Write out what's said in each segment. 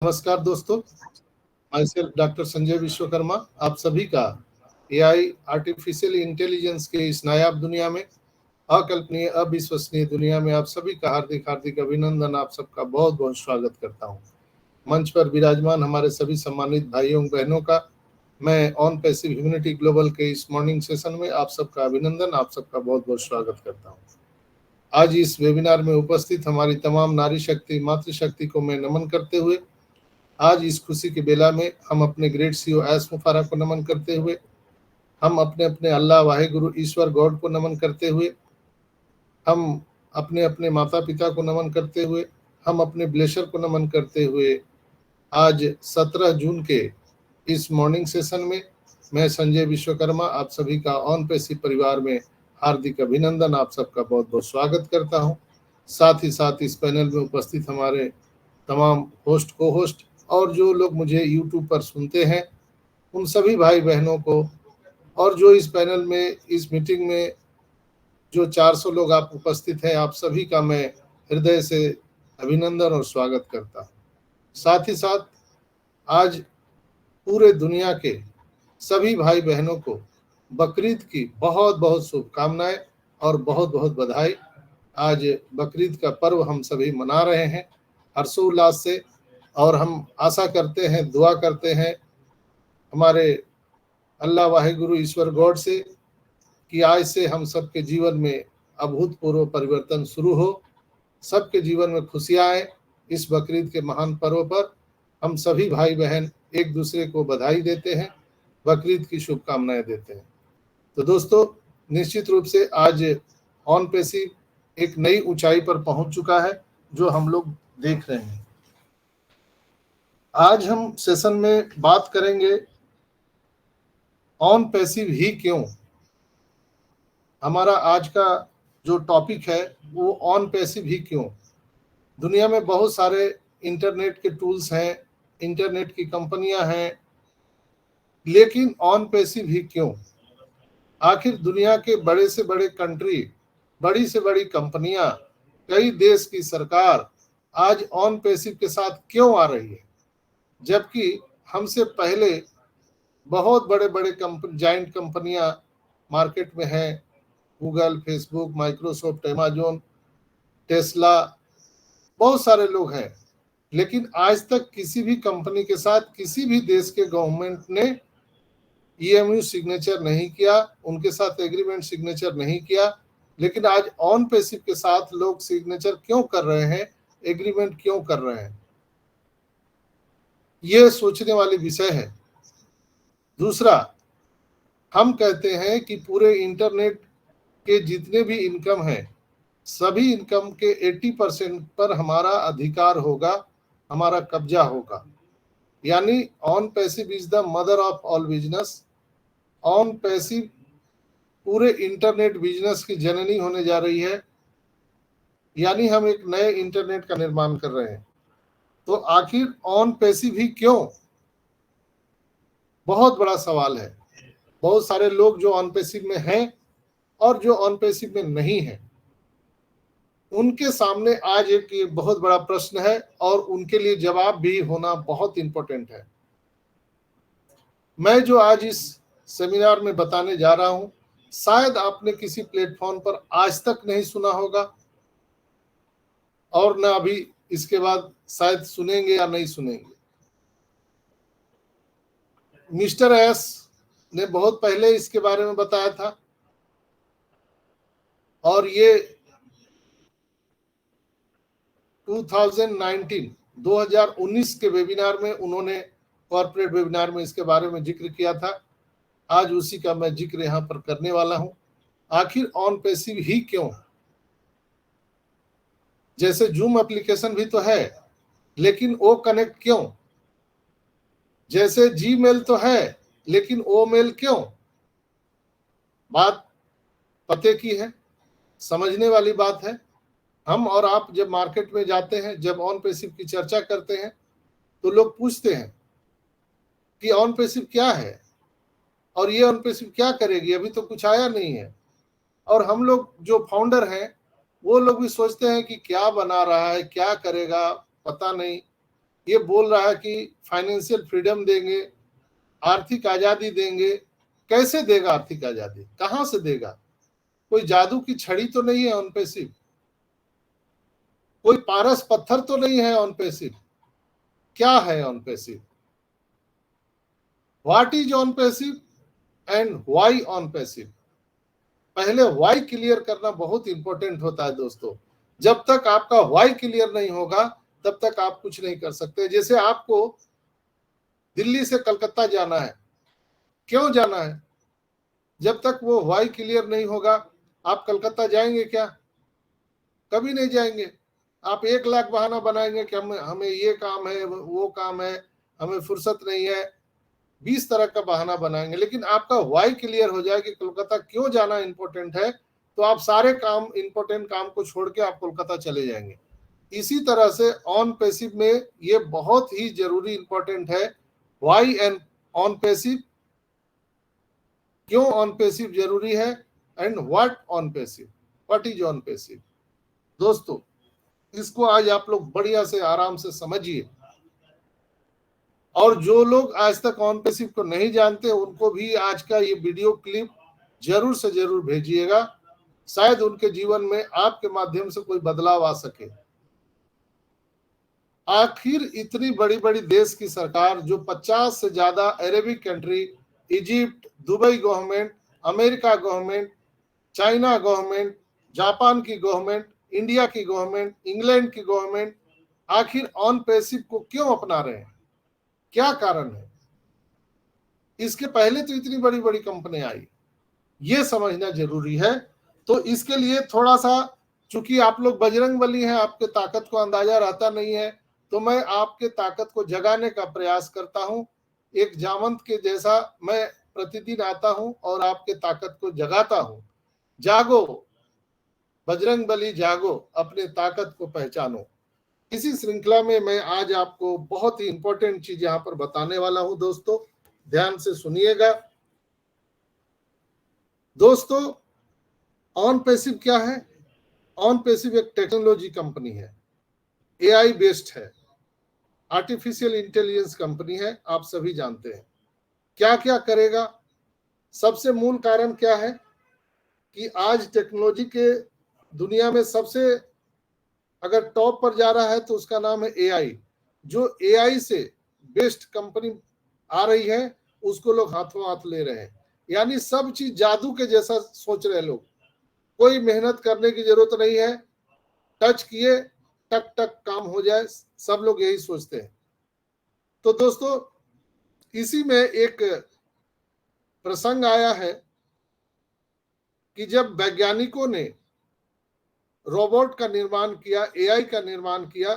नमस्कार दोस्तों, my self doctor Sanjay Vishwakarma आप सभी का एआई आर्टिफिशियल इंटेलिजेंस के इस नायाब दुनिया में, अकल्पनीय अविश्वसनीय दुनिया में आप सभी का हार्दिक हार्दिक अभिनंदन, आप सबका बहुत बहुत स्वागत करता हूं। मंच पर विराजमान हमारे सभी सम्मानित भाइयों बहनों का मैं ऑन पैसिव ह्यूमैनिटी ग्लोबल के इस मॉर्निंग सेशन में आप सबका अभिनंदन, आप सबका बहुत बहुत स्वागत करता हूँ। आज इस वेबिनार में उपस्थित हमारी तमाम नारी शक्ति मातृशक्ति को मैं नमन करते हुए आज इस खुशी की बेला में हम अपने ग्रेट सीईओ एस मुफारा को नमन करते हुए, हम अपने अपने अल्लाह वाहिगुरु ईश्वर गॉड को नमन करते हुए, हम अपने अपने माता पिता को नमन करते हुए, हम अपने ब्लेशर को नमन करते हुए आज 17 जून के इस मॉर्निंग सेशन में मैं संजय विश्वकर्मा आप सभी का ऑन पैसिव परिवार में हार्दिक अभिनंदन, आप सबका बहुत बहुत स्वागत करता हूं। साथ ही साथ इस पैनल में उपस्थित हमारे तमाम होस्ट को होस्ट और जो लोग मुझे यूट्यूब पर सुनते हैं उन सभी भाई बहनों को, और जो इस पैनल में इस मीटिंग में जो 400 लोग आप उपस्थित हैं, आप सभी का मैं हृदय से अभिनंदन और स्वागत करता हूँ। साथ ही साथ आज पूरे दुनिया के सभी भाई बहनों को बकरीद की बहुत बहुत शुभकामनाएं और बहुत बहुत बधाई। आज बकरीद का पर्व हम सभी मना रहे हैं हर्षोल्लास से, और हम आशा करते हैं, दुआ करते हैं हमारे अल्लाह वाहिगुरु ईश्वर गॉड से कि आज से हम सबके जीवन में अभूतपूर्व परिवर्तन शुरू हो, सबके जीवन में खुशियां आए। इस बकरीद के महान पर्व पर हम सभी भाई बहन एक दूसरे को बधाई देते हैं, बकरीद की शुभकामनाएं देते हैं। तो दोस्तों, निश्चित रूप से आज ऑन पैसिव एक नई ऊंचाई पर पहुंच चुका है जो हम लोग देख रहे हैं। आज हम सेशन में बात करेंगे ऑन पैसिव ही क्यों। हमारा आज का जो टॉपिक है वो ऑन पैसिव ही क्यों। दुनिया में बहुत सारे इंटरनेट के टूल्स हैं, इंटरनेट की कंपनियां हैं, लेकिन ऑन पैसिव ही क्यों। आखिर दुनिया के बड़े से बड़े कंट्री, बड़ी से बड़ी कंपनियां, कई देश की सरकार आज ऑन पैसिव के साथ क्यों आ रही है, जबकि हमसे पहले बहुत बड़े बड़े जाइंट कंपनियां मार्केट में हैं, Google, Facebook, Microsoft, Amazon, Tesla, बहुत सारे लोग हैं, लेकिन आज तक किसी भी कंपनी के साथ किसी भी देश के गवर्नमेंट ने ईएमयू सिग्नेचर नहीं किया, उनके साथ एग्रीमेंट सिग्नेचर नहीं किया। लेकिन आज ऑन पैसिव के साथ लोग सिग्नेचर क्यों कर रहे हैं, एग्रीमेंट क्यों कर रहे हैं, ये सोचने वाली विषय है। दूसरा, हम कहते हैं कि पूरे इंटरनेट के जितने भी इनकम है, सभी इनकम के 80% पर हमारा अधिकार होगा, हमारा कब्जा होगा। यानी on passive is the mother of all business. On passive पूरे इंटरनेट बिजनेस की जननी होने जा रही है, यानी हम एक नए इंटरनेट का निर्माण कर रहे हैं। तो आखिर ऑन पैसिव ही क्यों, बहुत बड़ा सवाल है। बहुत सारे लोग जो ऑन पैसिव में हैं और जो ऑन पैसिव में नहीं है, उनके सामने आज एक बहुत बड़ा प्रश्न है और उनके लिए जवाब भी होना बहुत इंपॉर्टेंट है। मैं जो आज इस सेमिनार में बताने जा रहा हूं, शायद आपने किसी प्लेटफॉर्म पर आज तक नहीं सुना होगा, और ना अभी इसके बाद शायद सुनेंगे या नहीं सुनेंगे। मिस्टर एस ने बहुत पहले इसके बारे में बताया था, और ये 2019 के वेबिनार में उन्होंने, कॉर्पोरेट वेबिनार में इसके बारे में जिक्र किया था। आज उसी का मैं जिक्र यहां पर करने वाला हूं। आखिर ऑन पैसिव ही क्यों। जैसे जूम एप्लीकेशन भी तो है, लेकिन वो कनेक्ट क्यों। जैसे जीमेल तो है, लेकिन ओ मेल क्यों। बात पते की है, समझने वाली बात है। हम और आप जब मार्केट में जाते हैं, जब ऑन पैसिव की चर्चा करते हैं, तो लोग पूछते हैं कि ऑन पैसिव क्या है और ये ऑन पैसिव क्या करेगी, अभी तो कुछ आया नहीं है। और हम लोग जो फाउंडर हैं, वो लोग भी सोचते हैं कि क्या बना रहा है, क्या करेगा, पता नहीं। ये बोल रहा है कि फाइनेंशियल फ्रीडम देंगे, आर्थिक आजादी देंगे। कैसे देगा आर्थिक आजादी? कहां से देगा? कोई जादू की छड़ी तो नहीं है ऑन पैसिव, कोई पारस पत्थर तो नहीं है ऑन पैसिव। क्या है on passive? What is on passive and why on passive? पहले व्हाई क्लियर करना बहुत इंपॉर्टेंट होता है दोस्तों। जब तक आपका व्हाई क्लियर नहीं होगा तब तक आप कुछ नहीं कर सकते। जैसे आपको दिल्ली से कलकत्ता जाना है, क्यों जाना है? जब तक वो व्हाई क्लियर नहीं होगा आप कलकत्ता जाएंगे क्या? कभी नहीं जाएंगे। आप 1 लाख बहाना बनाएंगे कि हमें ये काम है, वो काम है, हमें फुर्सत नहीं है, 20 तरह का बहाना बनाएंगे। लेकिन आपका व्हाई क्लियर हो जाए कि कोलकाता क्यों जाना इंपॉर्टेंट है, तो आप सारे काम, इंपॉर्टेंट काम को छोड़ के आप कोलकाता चले जाएंगे। इसी तरह से ऑन पैसिव में ये बहुत ही जरूरी इंपॉर्टेंट है। व्हाई एंड ऑन पैसिव, क्यों ऑन पैसिव जरूरी है, and what on passive, what is on passive. दोस्तों इसको आज आप लोग बढ़िया से आराम से समझिए, और जो लोग आज तक ऑन पैसिव को नहीं जानते उनको भी आज का ये वीडियो क्लिप जरूर से जरूर भेजिएगा। शायद उनके जीवन में आपके माध्यम से कोई बदलाव आ सके। आखिर इतनी बड़ी बड़ी देश की सरकार, जो 50 से ज्यादा Arabic country, Egypt, Dubai government, America government, China government, Japan की गवर्नमेंट, इंडिया की गवर्नमेंट, इंग्लैंड की गवर्नमेंट, आखिर ऑन पैसिव को क्यों अपना रहे हैं? क्या कारण है? इसके पहले तो इतनी बड़ी बड़ी कंपनी आई, ये समझना जरूरी है। तो इसके लिए थोड़ा सा, चूंकि आप लोग बजरंगबली हैं, आपके ताकत को अंदाजा रहता नहीं है, तो मैं आपके ताकत को जगाने का प्रयास करता हूं। एक जामंत के जैसा मैं प्रतिदिन आता हूं और आपके ताकत को जगाता हूं। जागो बजरंगबली, जागो, अपने ताकत को पहचानो। इसी श्रृंखला में मैं आज आपको बहुत ही इंपॉर्टेंट चीज यहां पर बताने वाला हूं। दोस्तों ध्यान से सुनिएगा। दोस्तों ऑन पैसिव क्या है? ऑन पैसिव एक टेक्नोलॉजी कंपनी है, एआई बेस्ड है, आर्टिफिशियल इंटेलिजेंस कंपनी है, आप सभी जानते हैं। क्या क्या करेगा? सबसे मूल कारण क्या है कि आज टेक्नोलॉजी के दुनिया में सबसे अगर टॉप पर जा रहा है तो उसका नाम है एआई। जो एआई से बेस्ट कंपनी आ रही है उसको लोग हाथों हाथ ले रहे हैं। यानी सब चीज जादू के जैसा सोच रहे लोग, कोई मेहनत करने की जरूरत नहीं है, टच किए टक टक काम हो जाए, सब लोग यही सोचते हैं। तो दोस्तों इसी में एक प्रसंग आया है कि जब वैज्ञानिकों ने रोबोट का निर्माण किया, एआई का निर्माण किया,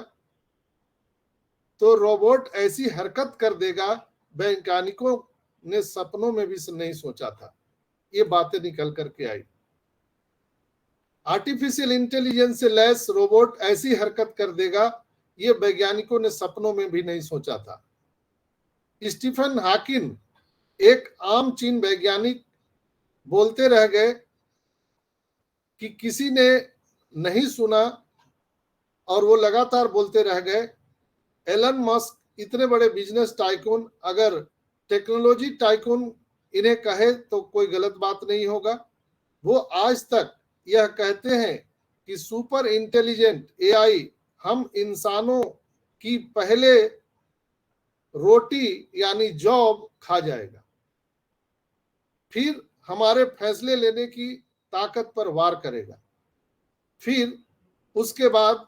तो रोबोट ऐसी हरकत कर देगा वैज्ञानिकों ने सपनों में भी नहीं सोचा था। ये बातें निकल करके आई। आर्टिफिशियल इंटेलिजेंस से लैस रोबोट ऐसी हरकत कर देगा, ये वैज्ञानिकों ने सपनों में भी नहीं सोचा था। स्टीफन हॉकिंग, एक आम चीन वैज्ञानिक, बोलते रह गए कि किसी ने नहीं सुना, और वो लगातार बोलते रह गए। एलन मस्क, इतने बड़े बिजनेस टाइकून, अगर टेक्नोलॉजी टाइकून इन्हें कहे तो कोई गलत बात नहीं होगा। वो आज तक यह कहते हैं कि सुपर इंटेलिजेंट एआई हम इंसानों की पहले रोटी यानी जॉब खा जाएगा, फिर हमारे फैसले लेने की ताकत पर वार करेगा, फिर उसके बाद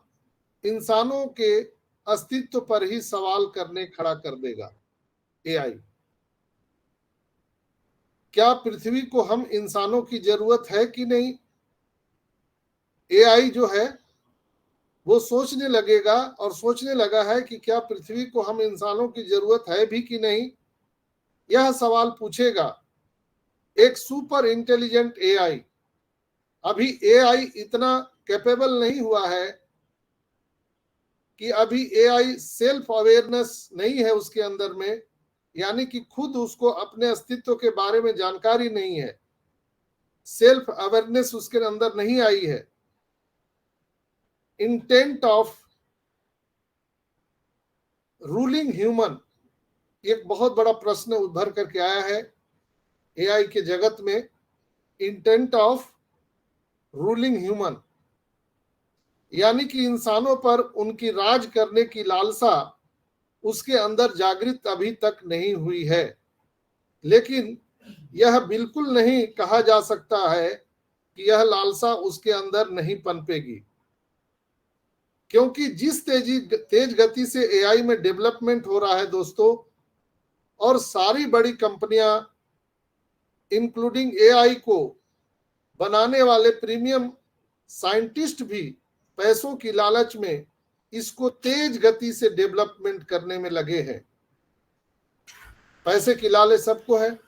इंसानों के अस्तित्व पर ही सवाल करने खड़ा कर देगा एआई। क्या पृथ्वी को हम इंसानों की जरूरत है कि नहीं? एआई जो है वो सोचने लगेगा और सोचने लगा है कि क्या पृथ्वी को हम इंसानों की जरूरत है भी कि नहीं, यह सवाल पूछेगा एक सुपर इंटेलिजेंट एआई। अभी एआई इतना कैपेबल नहीं हुआ है कि अभी एआई सेल्फ अवेयरनेस नहीं है उसके अंदर में, यानी कि खुद उसको अपने अस्तित्व के बारे में जानकारी नहीं है, सेल्फ अवेयरनेस उसके अंदर नहीं आई है। इंटेंट ऑफ रूलिंग ह्यूमन, एक बहुत बड़ा प्रश्न उभर करके आया है एआई के जगत में। इंटेंट ऑफ रूलिंग ह्यूमन, यानी कि इंसानों पर उनकी राज करने की लालसा उसके अंदर जागृत अभी तक नहीं हुई है। लेकिन यह बिल्कुल नहीं कहा जा सकता है कि यह लालसा उसके अंदर नहीं पनपेगी, क्योंकि जिस तेज गति से एआई में डेवलपमेंट हो रहा है दोस्तों, और सारी बड़ी कंपनियां इंक्लूडिंग एआई को बनाने वाले प्रीमियम साइंटिस्ट भी पैसों की लालच में इसको तेज गति से डेवलपमेंट करने में लगे हैं। पैसे की लालच सबको है।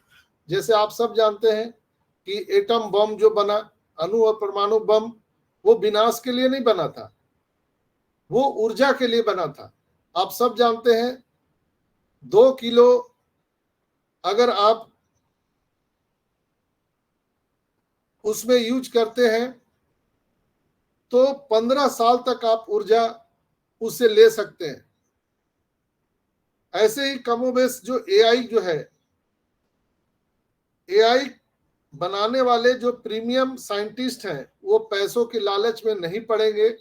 जैसे आप सब जानते हैं कि एटम बम जो बना, अणु और परमाणु बम, वो विनाश के लिए नहीं बना था, वो ऊर्जा के लिए बना था। आप सब जानते हैं 2 किलो अगर आप उसमें यूज करते हैं तो 15 साल तक आप ऊर्जा उससे ले सकते हैं। ऐसे ही कमोबेश जो एआई जो है, एआई बनाने वाले जो प्रीमियम साइंटिस्ट हैं वो पैसों की लालच में नहीं पड़ेंगे,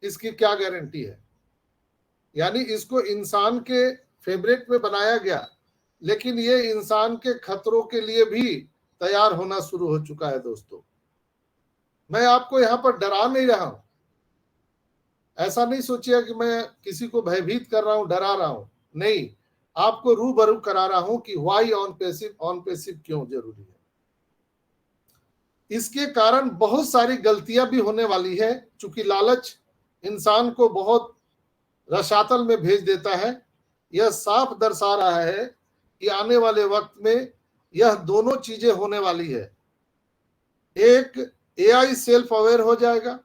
इसकी क्या गारंटी है। यानी इसको इंसान के फेवरेट में बनाया गया, लेकिन ये इंसान के खतरों के लिए भी तैयार होना शुरू हो चुका है दोस्तों। मैं आपको यहां पर डरा नहीं रहा हूं, ऐसा नहीं सोचिए कि मैं किसी को भयभीत कर रहा हूं, डरा रहा हूं, नहीं, आपको रूबरू करा रहा हूं कि वाई ऑन पैसिव क्यों जरूरी है। इसके कारण बहुत सारी गलतियां भी होने वाली है, चूंकि लालच इंसान को बहुत रसातल में भेज देता है। यह साफ दर्शा रहा है कि आने वाले वक्त में यह दोनों चीजें होने वाली है। एक, एआई सेल्फ अवेयर हो जाएगा,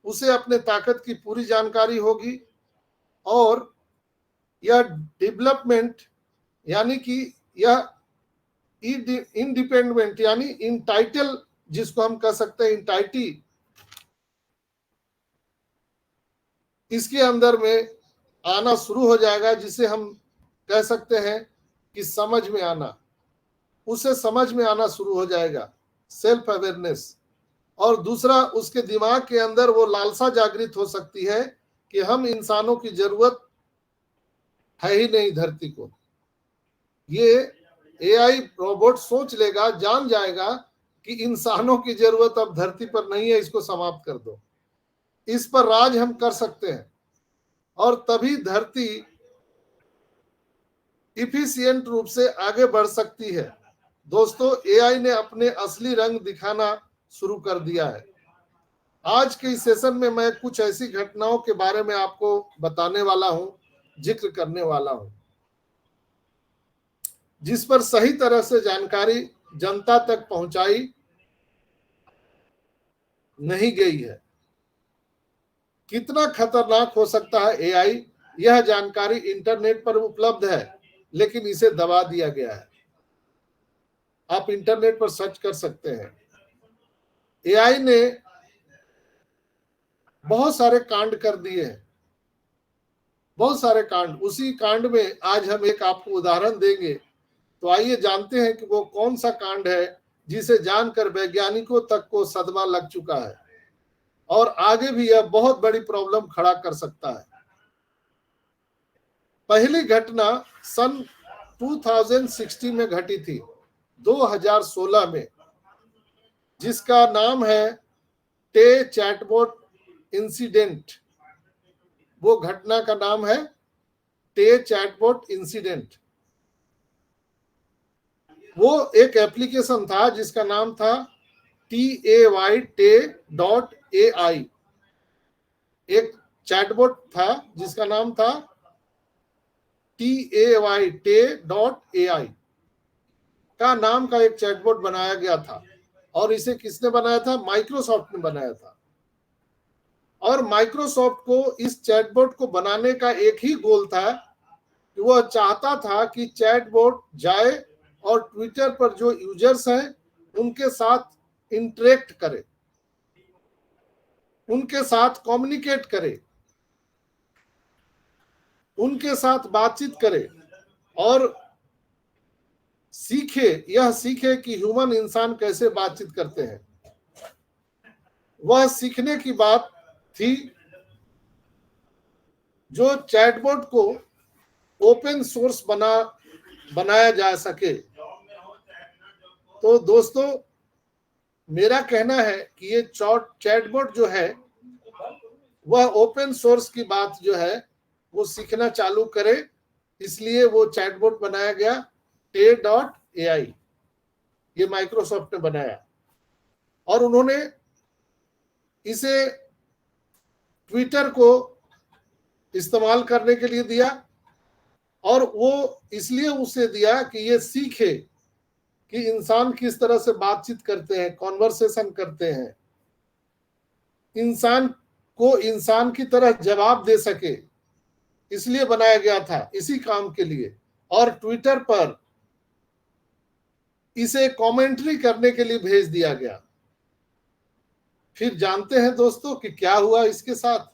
उसे अपने ताकत की पूरी जानकारी होगी, और यह डेवलपमेंट यानी कि यह इंडिपेंडेंट यानी इंटाइटल, जिसको हम कह सकते हैं इंटाइटी, इसके अंदर में आना शुरू हो जाएगा, जिसे हम कह सकते हैं कि समझ में आना, उसे समझ में आना शुरू हो जाएगा, सेल्फ अवेयरनेस। और दूसरा, उसके दिमाग के अंदर वो लालसा जागृत हो सकती है कि हम इंसानों की जरूरत है ही नहीं धरती को। ये एआई रोबोट सोच लेगा, जान जाएगा कि इंसानों की जरूरत अब धरती पर नहीं है, इसको समाप्त कर दो। इस पर राज हम कर सकते हैं, और तभी धरती इफिशिएंट रूप से आगे बढ़ सकती है। दोस्तों, एआई ने अपने असली रंग दिखाना शुरू कर दिया है। आज के इस सेशन में मैं कुछ ऐसी घटनाओं के बारे में आपको बताने वाला हूं, जिक्र करने वाला हूं, जिस पर सही तरह से जानकारी जनता तक पहुंचाई नहीं गई है। कितना खतरनाक हो सकता है एआई, यह जानकारी इंटरनेट पर उपलब्ध है, लेकिन इसे दबा दिया गया है। आप इंटरनेट पर सर्च कर सकते हैं। एआई ने बहुत सारे कांड कर दिए हैं, बहुत सारे कांड। उसी कांड में आज हम एक आपको उदाहरण देंगे। तो आइए जानते हैं कि वो कौन सा कांड है जिसे जानकर वैज्ञानिकों तक को सदमा लग चुका है, और आगे भी यह बहुत बड़ी प्रॉब्लम खड़ा कर सकता है। पहली घटना सन 2016 में घटी थी, 2016 में, जिसका नाम है टे चैटबॉट इंसिडेंट। वो घटना का नाम है टे चैटबॉट इंसिडेंट। वो एक एप्लीकेशन था जिसका नाम था TAY.AI। एक चैटबॉट था जिसका नाम था TAY का नाम का एक चैटबॉट बनाया गया था, और इसे किसने बनाया था? माइक्रोसॉफ्ट ने बनाया था। और माइक्रोसॉफ्ट को इस चैटबॉट को बनाने का एक ही गोल था कि वह चाहता था कि चैटबॉट जाए और ट्विटर पर जो यूजर्स हैं उनके साथ इंटरेक्ट करे, उनके साथ कम्युनिकेट करे। उनके साथ बातचीत करे और सीखे, यह सीखे कि ह्यूमन इंसान कैसे बातचीत करते हैं। वह सीखने की बात थी जो चैटबॉट को ओपन सोर्स बनाया जा सके। तो दोस्तों, मेरा कहना है कि ये चैटबॉट जो है वह ओपन सोर्स की बात जो है वो सीखना चालू करे, इसलिए वो चैटबॉट बनाया गया Tay.ai। ये माइक्रोसॉफ्ट ने बनाया और उन्होंने इसे ट्विटर को इस्तेमाल करने के लिए दिया, और वो इसलिए उसे दिया कि ये सीखे कि इंसान किस तरह से बातचीत करते हैं, कॉन्वर्सेशन करते हैं, इंसान को इंसान की तरह जवाब दे सके, इसलिए बनाया गया था, इसी काम के लिए। और ट्विटर पर इसे कमेंट्री करने के लिए भेज दिया गया। फिर जानते हैं दोस्तों कि क्या हुआ इसके साथ,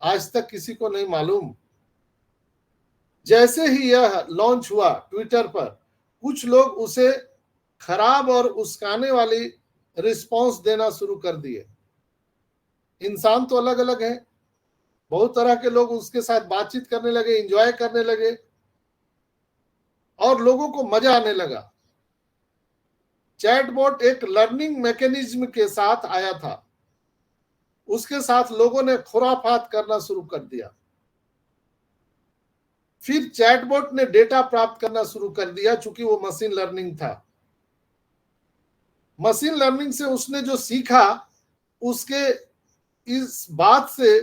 आज तक किसी को नहीं मालूम। जैसे ही यह लॉन्च हुआ ट्विटर पर, कुछ लोग उसे खराब और उस्काने वाली रिस्पांस देना शुरू कर दिए। इंसान तो अलग अलग है, बहुत तरह के लोग उसके साथ बातचीत करने लगे, एंजॉय करने लगे और लोगों को मजा आने लगा। चैटबॉट एक लर्निंग मैकेनिज्म के साथ आया था, उसके साथ लोगों ने खुराफात करना शुरू कर दिया। फिर चैटबॉट ने डेटा प्राप्त करना शुरू कर दिया, चूंकि वो मशीन लर्निंग था। मशीन लर्निंग से उसने जो सीखा, उसके इस बात से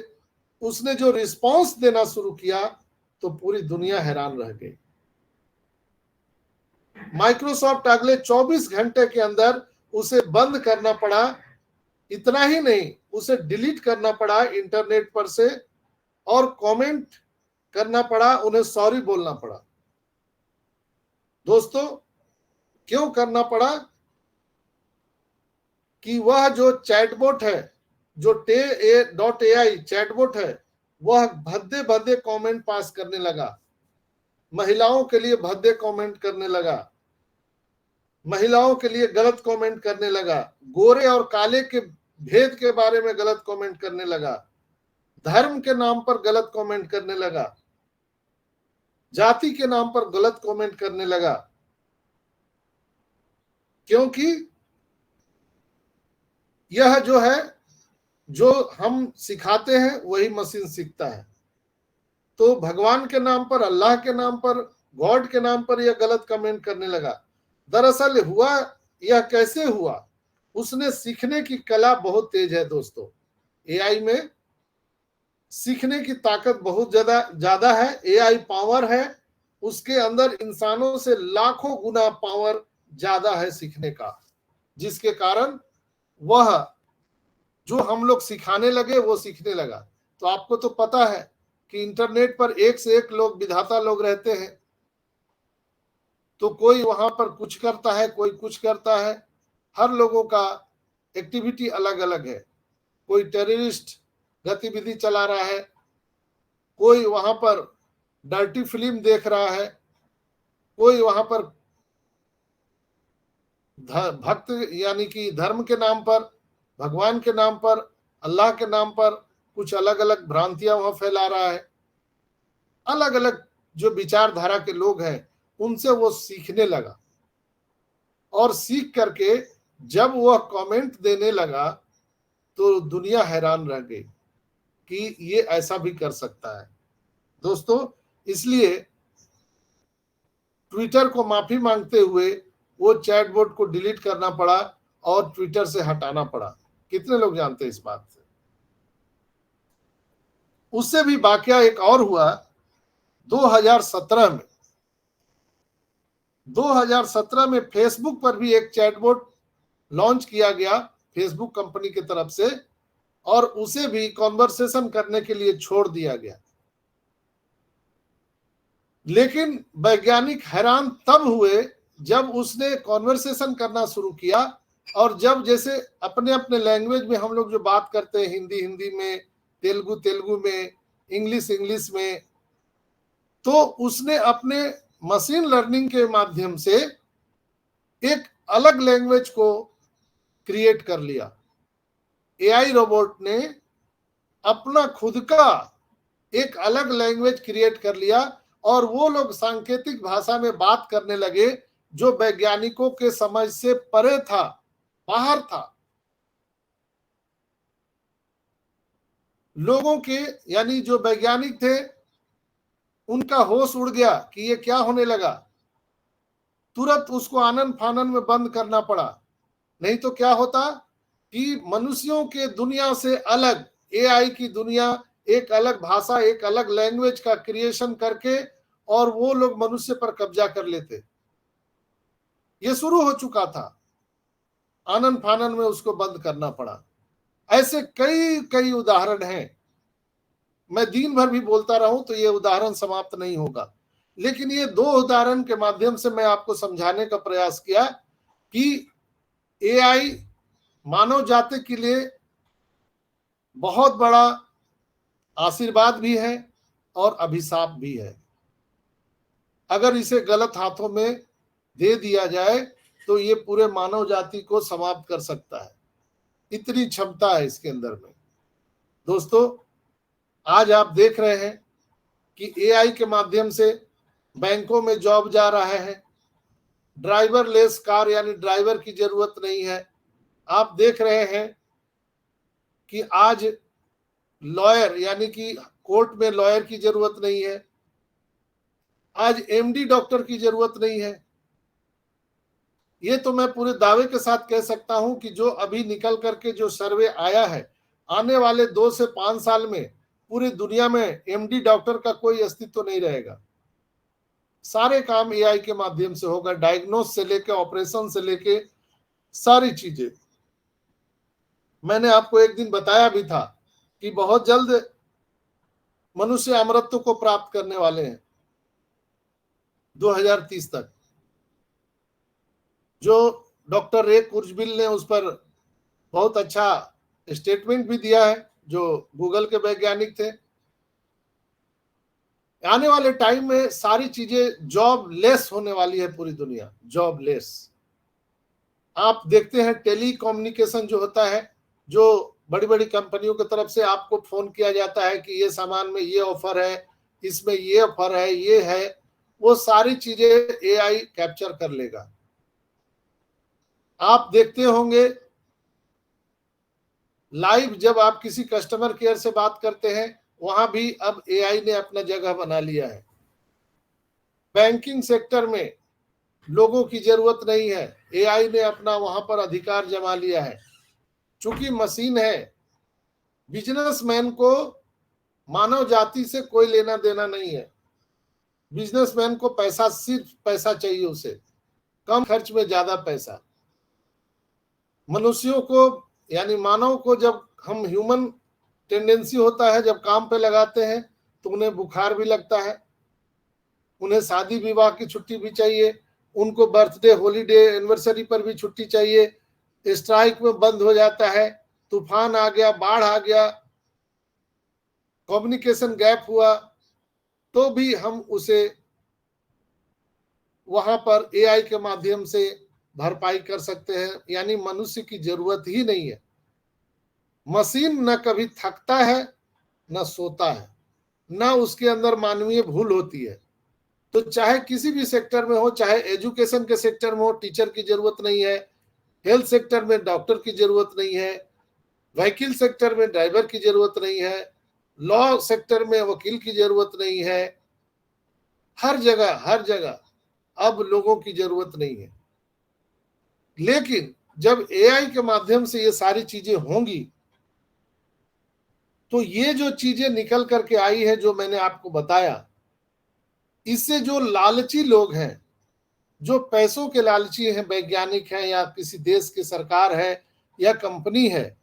उसने जो रिस्पांस देना शुरू किया, तो पूरी दुनिया हैरान रह गई। माइक्रोसॉफ्ट अगले 24 घंटे के अंदर उसे बंद करना पड़ा। इतना ही नहीं, उसे डिलीट करना पड़ा इंटरनेट पर से, और कमेंट करना पड़ा, उन्हें सॉरी बोलना पड़ा। दोस्तों, क्यों करना पड़ा? कि वह जो चैटबॉट है, जो Tay.ai चैटबॉट है, वह भद्दे भद्दे कमेंट पास करने लगा, महिलाओं के लिए भद्दे कमेंट करने लगा, महिलाओं के लिए गलत कमेंट करने लगा, गोरे और काले के भेद के बारे में गलत कमेंट करने लगा, धर्म के नाम पर गलत कमेंट करने लगा, जाति के नाम पर गलत कमेंट करने लगा। क्योंकि यह जो है, जो हम सिखाते हैं वही मशीन सीखता है। तो भगवान के नाम पर, अल्लाह के नाम पर, गॉड के नाम पर यह गलत कमेंट करने लगा। दरअसल हुआ यह कैसे हुआ? उसने सीखने की कला बहुत तेज है दोस्तों। एआई में सीखने की ताकत बहुत ज्यादा है, एआई पावर है, उसके अंदर इंसानों से लाखों गुना पावर ज्यादा है सीखने का, जिसके कारण वह जो हम लोग सिखाने लगे वो सीखने लगा। तो आपको तो पता है कि इंटरनेट पर एक से एक लोग, विधाता लोग रहते हैं, तो कोई वहां पर कुछ करता है, कोई कुछ करता है, हर लोगों का एक्टिविटी अलग अलग है। कोई टेररिस्ट गतिविधि चला रहा है, कोई वहां पर डर्टी फिल्म देख रहा है, कोई वहां पर भक्त यानी कि धर्म के नाम पर, भगवान के नाम पर, अल्लाह के नाम पर कुछ अलग अलग भ्रांतियां वहां फैला रहा है। अलग अलग जो विचारधारा के लोग हैं उनसे वो सीखने लगा, और सीख करके जब वह कमेंट देने लगा तो दुनिया हैरान रह गई कि ये ऐसा भी कर सकता है। दोस्तों, इसलिए ट्विटर को माफी मांगते हुए वो चैटबॉट को डिलीट करना पड़ा और ट्विटर से हटाना पड़ा। कितने लोग जानते हैं इस बात से? उससे भी वाकया एक और हुआ 2017 में। 2017 में फेसबुक पर भी एक चैटबॉट लॉन्च किया गया फेसबुक कंपनी की तरफ से, और उसे भी कॉन्वर्सेशन करने के लिए छोड़ दिया गया। लेकिन वैज्ञानिक हैरान तब हुए जब उसने कॉन्वर्सेशन करना शुरू किया, और जब जैसे अपने अपने लैंग्वेज में हम लोग जो बात करते हैं, हिंदी हिंदी में, तेलुगु तेलुगु में, इंग्लिश इंग्लिश में, तो उसने अपने मशीन लर्निंग के माध्यम से एक अलग लैंग्वेज को क्रिएट कर लिया। एआई रोबोट ने अपना खुद का एक अलग लैंग्वेज क्रिएट कर लिया और वो लोग सांकेतिक भाषा में बात करने लगे जो वैज्ञानिकों के समझ से परे था, बाहर था। लोगों के यानी जो वैज्ञानिक थे उनका होश उड़ गया कि ये क्या होने लगा। तुरंत उसको आनन फानन में बंद करना पड़ा, नहीं तो क्या होता कि मनुष्यों के दुनिया से अलग एआई की दुनिया, एक अलग भाषा, एक अलग लैंग्वेज का क्रिएशन करके और वो लोग मनुष्य पर कब्जा कर लेते। ये शुरू हो चुका था, आनन फानन में उसको बंद करना पड़ा। ऐसे कई कई उदाहरण हैं, मैं दिन भर भी बोलता रहूं तो ये उदाहरण समाप्त नहीं होगा। लेकिन ये दो उदाहरण के माध्यम से मैं आपको समझाने का प्रयास किया कि एआई मानव जाति के लिए बहुत बड़ा आशीर्वाद भी है और अभिशाप भी है। अगर इसे गलत हाथों में दे दिया जाए तो ये पूरे मानव जाति को समाप्त कर सकता है, इतनी क्षमता है इसके अंदर में। दोस्तों, आज आप देख रहे हैं कि एआई के माध्यम से बैंकों में जॉब जा रहा है, ड्राइवर लेस कार यानी ड्राइवर की जरूरत नहीं है। आप देख रहे हैं कि आज लॉयर यानी कि कोर्ट में लॉयर की जरूरत नहीं है, आज एमडी डॉक्टर की जरूरत नहीं है। ये तो मैं पूरे दावे के साथ कह सकता हूं कि जो अभी निकल करके जो सर्वे आया है, आने वाले 2 से 5 साल में पूरी दुनिया में एमडी डॉक्टर का कोई अस्तित्व नहीं रहेगा। सारे काम एआई के माध्यम से होगा, डायग्नोस से लेके ऑपरेशन से लेके सारी चीजें। मैंने आपको एक दिन बताया भी था कि बहुत जल्द मनुष्य अमरत्व को प्राप्त करने वाले हैं 2030 तक। जो डॉक्टर रे कुर्जबिल ने उस पर बहुत अच्छा स्टेटमेंट भी दिया है, जो गूगल के वैज्ञानिक थे। आने वाले टाइम में सारी चीजें जॉब लेस होने वाली है, पूरी दुनिया जॉब लेस। आप देखते हैं टेली कम्युनिकेशन जो होता है, जो बड़ी बड़ी कंपनियों की तरफ से आपको फोन किया जाता है कि ये सामान में ये ऑफर है, इसमें ये ऑफर है, ये है, वो सारी चीजें एआई कैप्चर कर लेगा। आप देखते होंगे लाइव जब आप किसी कस्टमर केयर से बात करते हैं, वहां भी अब एआई ने अपना जगह बना लिया है। बैंकिंग सेक्टर में लोगों की जरूरत नहीं है, एआई ने अपना वहां पर अधिकार जमा लिया है। चूंकि मशीन है, बिजनेसमैन को मानव जाति से कोई लेना देना नहीं है। बिजनेसमैन को पैसा, सिर्फ पैसा चाहिए, उसे कम खर्च में ज्यादा पैसा। मनुष्यों को यानी मानव को जब हम ह्यूमन टेंडेंसी होता है, जब काम पे लगाते हैं तो उन्हें बुखार भी लगता है, उन्हें शादी विवाह की छुट्टी भी चाहिए, उनको बर्थडे, हॉलीडे, एनिवर्सरी पर भी छुट्टी चाहिए। स्ट्राइक में बंद हो जाता है, तूफान आ गया, बाढ़ आ गया, कम्युनिकेशन गैप हुआ, तो भी हम उसे वहां पर एआई के माध्यम से भरपाई कर सकते हैं। यानी मनुष्य की जरूरत ही नहीं है। मशीन न कभी थकता है न सोता है, न उसके अंदर मानवीय भूल होती है। तो चाहे किसी भी सेक्टर में हो, चाहे एजुकेशन के सेक्टर में हो, टीचर की जरूरत नहीं है, हेल्थ सेक्टर में डॉक्टर की जरूरत नहीं है, व्हीकल सेक्टर में ड्राइवर की जरूरत नहीं है, लॉ सेक्टर में वकील की जरूरत नहीं है। हर जगह अब लोगों की जरूरत नहीं है। लेकिन जब एआई के माध्यम से ये सारी चीजें होंगी, तो ये जो चीजें निकल करके आई है, जो मैंने आपको बताया, इससे जो लालची लोग हैं, जो पैसों के लालची हैं, वैज्ञानिक हैं या किसी देश की सरकार है या कंपनी है,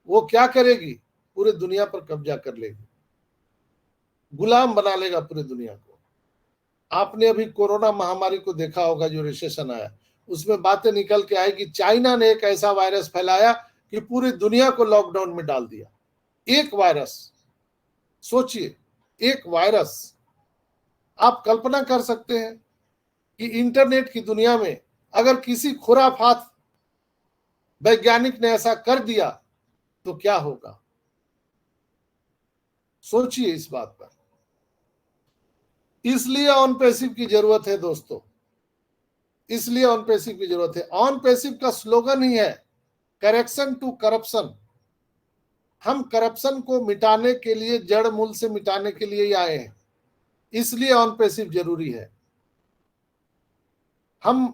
वो क्या करेगी? पूरे दुनिया पर कब्जा कर लेगी, गुलाम बना लेगा पूरी दुनिया को। आपने अभी कोरोना महामारी को देखा होगा, जो रिसेशन आया, उसमें बातें निकल के आई कि चाइना ने एक ऐसा वायरस फैलाया कि पूरी दुनिया को लॉकडाउन में डाल दिया। एक वायरस, सोचिए, एक वायरस। आप कल्पना कर सकते हैं कि इंटरनेट की दुनिया में अगर किसी खुराफात वैज्ञानिक ने ऐसा कर दिया तो क्या होगा? सोचिए इस बात पर। इसलिए ऑन पैसिव की जरूरत है दोस्तों, इसलिए ऑन पैसिव की जरूरत है। ऑन पैसिव का स्लोगन ही है करेक्शन टू करप्शन। हम करप्शन को मिटाने के लिए, जड़ मूल से मिटाने के लिए ही आए हैं, इसलिए ऑन पैसिव जरूरी है। हम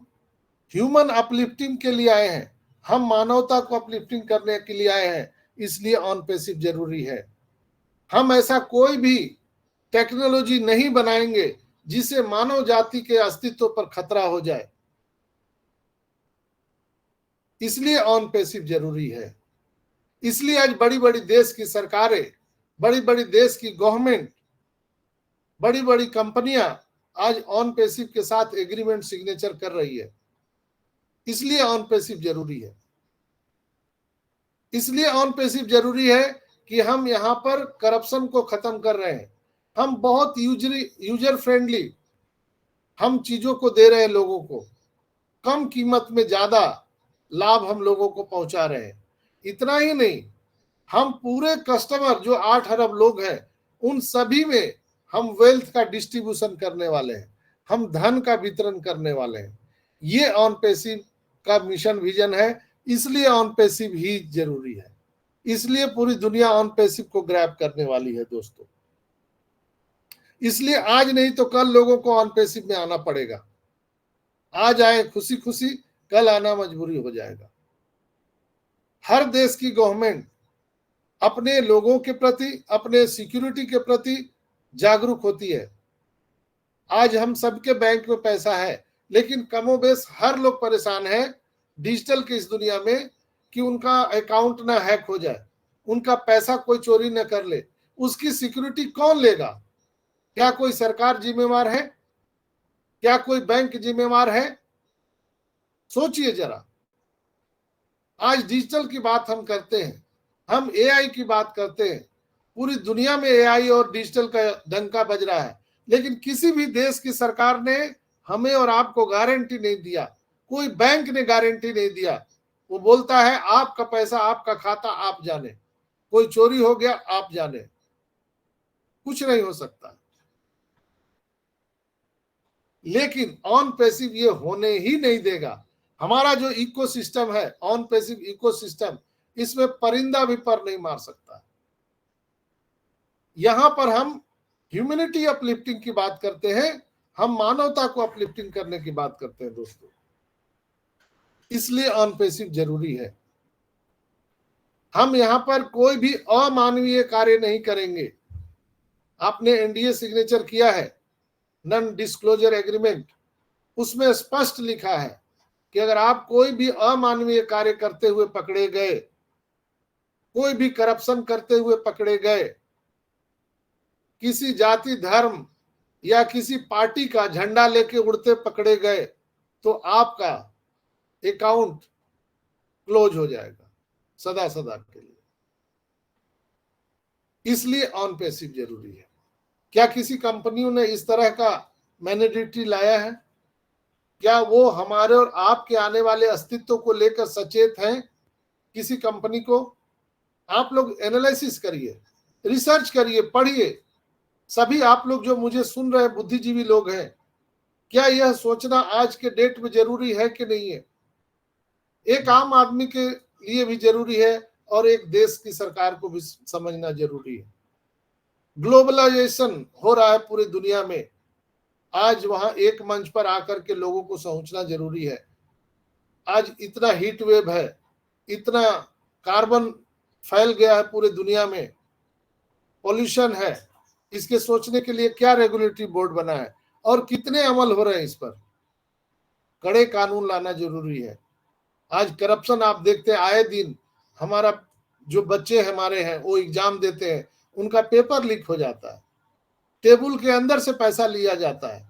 ह्यूमन अपलिफ्टिंग के लिए आए हैं, हम मानवता को अपलिफ्टिंग करने के लिए आए हैं, इसलिए ऑन पैसिव जरूरी है। हम ऐसा कोई भी टेक्नोलॉजी नहीं बनाएंगे जिसे मानव जाति के अस्तित्व पर खतरा हो जाए, इसलिए ऑन पैसिव जरूरी है। इसलिए आज बड़ी बड़ी देश की सरकारें, बड़ी बड़ी देश की गवर्नमेंट, बड़ी बड़ी कंपनियां आज ऑन पैसिव के साथ एग्रीमेंट सिग्नेचर कर रही है, इसलिए ऑन पैसिव जरूरी है। इसलिए ऑन पैसिव जरूरी है कि हम यहां पर करप्शन को खत्म कर रहे हैं। हम बहुत यूजर फ्रेंडली हम चीजों को दे रहे हैं, लोगों को कम कीमत में ज्यादा लाभ हम लोगों को पहुंचा रहे हैं। इतना ही नहीं, हम पूरे कस्टमर जो 8 अरब लोग हैं उन सभी में हम वेल्थ का डिस्ट्रीब्यूशन करने वाले हैं, हम धन का वितरण करने वाले हैं। ये ऑन पैसिव का मिशन विजन है, इसलिए ऑन पैसिव ही जरूरी है। इसलिए पूरी दुनिया ऑन पैसिव को ग्रैब करने वाली है दोस्तों। इसलिए आज नहीं तो कल लोगों को ऑन पैसिव में आना पड़ेगा। आज आए खुशी खुशी, कल आना मजबूरी हो जाएगा। हर देश की गवर्नमेंट अपने लोगों के प्रति, अपने सिक्योरिटी के प्रति जागरूक होती है। आज हम सबके बैंक में पैसा है, लेकिन कमोबेश हर लोग परेशान है डिजिटल की इस दुनिया में कि उनका अकाउंट ना हैक हो जाए, उनका पैसा कोई चोरी न कर ले। उसकी सिक्योरिटी कौन लेगा? क्या कोई सरकार जिम्मेवार है? क्या कोई बैंक जिम्मेवार है? सोचिए जरा। आज डिजिटल की बात हम करते हैं, हम एआई की बात करते हैं, पूरी दुनिया में एआई और डिजिटल का डंका बज रहा है, लेकिन किसी भी देश की सरकार ने हमें और आपको गारंटी नहीं दिया, कोई बैंक ने गारंटी नहीं दिया। वो बोलता है आपका पैसा, आपका खाता आप जाने, कोई चोरी हो गया आप जाने, कुछ नहीं हो सकता। लेकिन ऑन पैसिव ये होने ही नहीं देगा। हमारा जो इकोसिस्टम है, ऑन पैसिव इकोसिस्टम, इसमें परिंदा भी पर नहीं मार सकता। यहां पर हम ह्यूमैनिटी अपलिफ्टिंग की बात करते हैं, हम मानवता को अपलिफ्टिंग करने की बात करते हैं दोस्तों। इसलिए ऑन पैसिव जरूरी है। हम यहां पर कोई भी अमानवीय कार्य नहीं करेंगे। आपने एनडीए सिग्नेचर किया है, नॉन डिस्क्लोजर एग्रीमेंट, उसमें स्पष्ट लिखा है कि अगर आप कोई भी अमानवीय कार्य करते हुए पकड़े गए, कोई भी करप्शन करते हुए पकड़े गए, किसी जाति धर्म या किसी पार्टी का झंडा लेके उड़ते पकड़े गए, तो आपका अकाउंट क्लोज हो जाएगा सदा सदा के लिए। इसलिए ऑन पैसिव जरूरी है। क्या किसी कंपनियों ने इस तरह का मैनेडेटरी लाया है? क्या वो हमारे और आपके आने वाले अस्तित्व को लेकर सचेत हैं? किसी कंपनी को आप लोग एनालिसिस करिए, रिसर्च करिए, पढ़िए। सभी आप लोग जो मुझे सुन रहे बुद्धिजीवी लोग हैं, क्या यह सोचना आज के डेट में जरूरी है कि नहीं है? एक आम आदमी के लिए भी जरूरी है और एक देश की सरकार को भी समझना जरूरी है। ग्लोबलाइजेशन हो रहा है पूरी दुनिया में, आज वहां एक मंच पर आकर के लोगों को पहुंचना जरूरी है। आज इतना हीट वेव है, इतना कार्बन फैल गया है पूरी दुनिया में, पॉल्यूशन है, इसके सोचने के लिए क्या रेगुलेटरी बोर्ड बना है और कितने अमल हो रहे हैं इस पर? कड़े कानून लाना जरूरी है। आज करप्शन आप देखते हैं, आए दिन हमारा जो बच्चे हमारे हैं वो एग्जाम देते हैं, उनका पेपर लीक हो जाता है, टेबल के अंदर से पैसा लिया जाता है।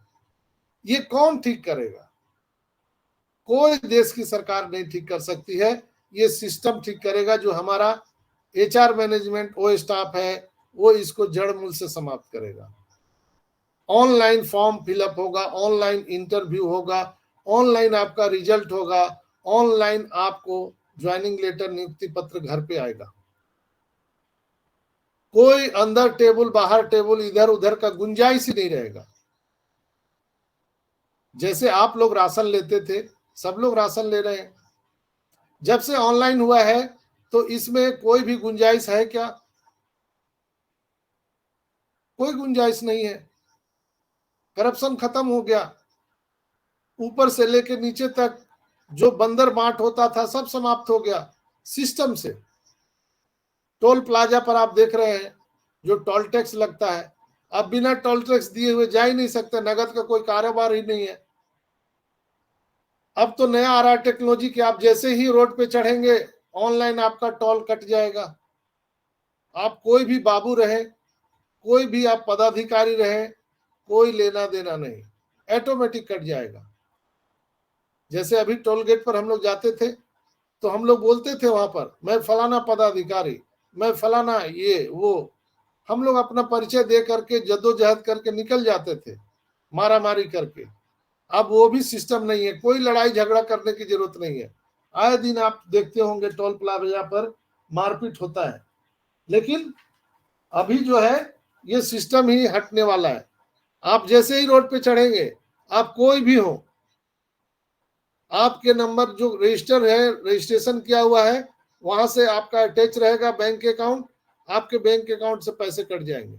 ये कौन ठीक करेगा? कोई देश की सरकार नहीं ठीक कर सकती है। ये सिस्टम ठीक करेगा जो हमारा एचआर मैनेजमेंट, वो स्टाफ है, वो इसको जड़ मूल से समाप्त करेगा। ऑनलाइन फॉर्म फिलअप होगा, ऑनलाइन इंटरव्यू होगा, ऑनलाइन आपका रिजल्ट होगा, ऑनलाइन आपको ज्वाइनिंग लेटर, नियुक्ति पत्र घर पे आएगा। कोई अंदर टेबल बाहर टेबल इधर उधर का गुंजाइश ही नहीं रहेगा। जैसे आप लोग राशन लेते थे, सब लोग राशन ले रहे हैं। जब से ऑनलाइन हुआ है तो इसमें कोई भी गुंजाइश है क्या? कोई गुंजाइश नहीं है। करप्शन खत्म हो गया। ऊपर से लेकर नीचे तक जो बंदर बांट होता था सब समाप्त हो गया सिस्टम से। टोल प्लाजा पर आप देख रहे हैं जो टोल टैक्स लगता है, अब बिना टोल टैक्स दिए हुए जा ही नहीं सकते, नगद का कोई कारोबार ही नहीं है। अब तो नया आ रहा है टेक्नोलॉजी कि आप जैसे ही रोड पे चढ़ेंगे ऑनलाइन आपका टोल कट जाएगा। आप कोई भी बाबू रहे, कोई भी आप पदाधिकारी रहे, कोई लेना देना नहीं, ऑटोमेटिक कट जाएगा। जैसे अभी टोल गेट पर हम लोग जाते थे तो हम लोग बोलते थे वहां पर, मैं फलाना पदाधिकारी, मैं फलाना ये वो, हम लोग अपना परिचय दे करके जद्दोजहद करके निकल जाते थे मारा मारी करके। अब वो भी सिस्टम नहीं है, कोई लड़ाई झगड़ा करने की जरूरत नहीं है। आए दिन आप देखते होंगे टोल प्लाजा पर मारपीट होता है, लेकिन अभी जो है ये सिस्टम ही हटने वाला है। आप जैसे ही रोड पे चढ़ेंगे, आप कोई भी हो, आपके नंबर जो रजिस्टर है, रजिस्ट्रेशन किया हुआ है, वहां से आपका अटैच रहेगा बैंक अकाउंट, आपके बैंक अकाउंट से पैसे कट जाएंगे,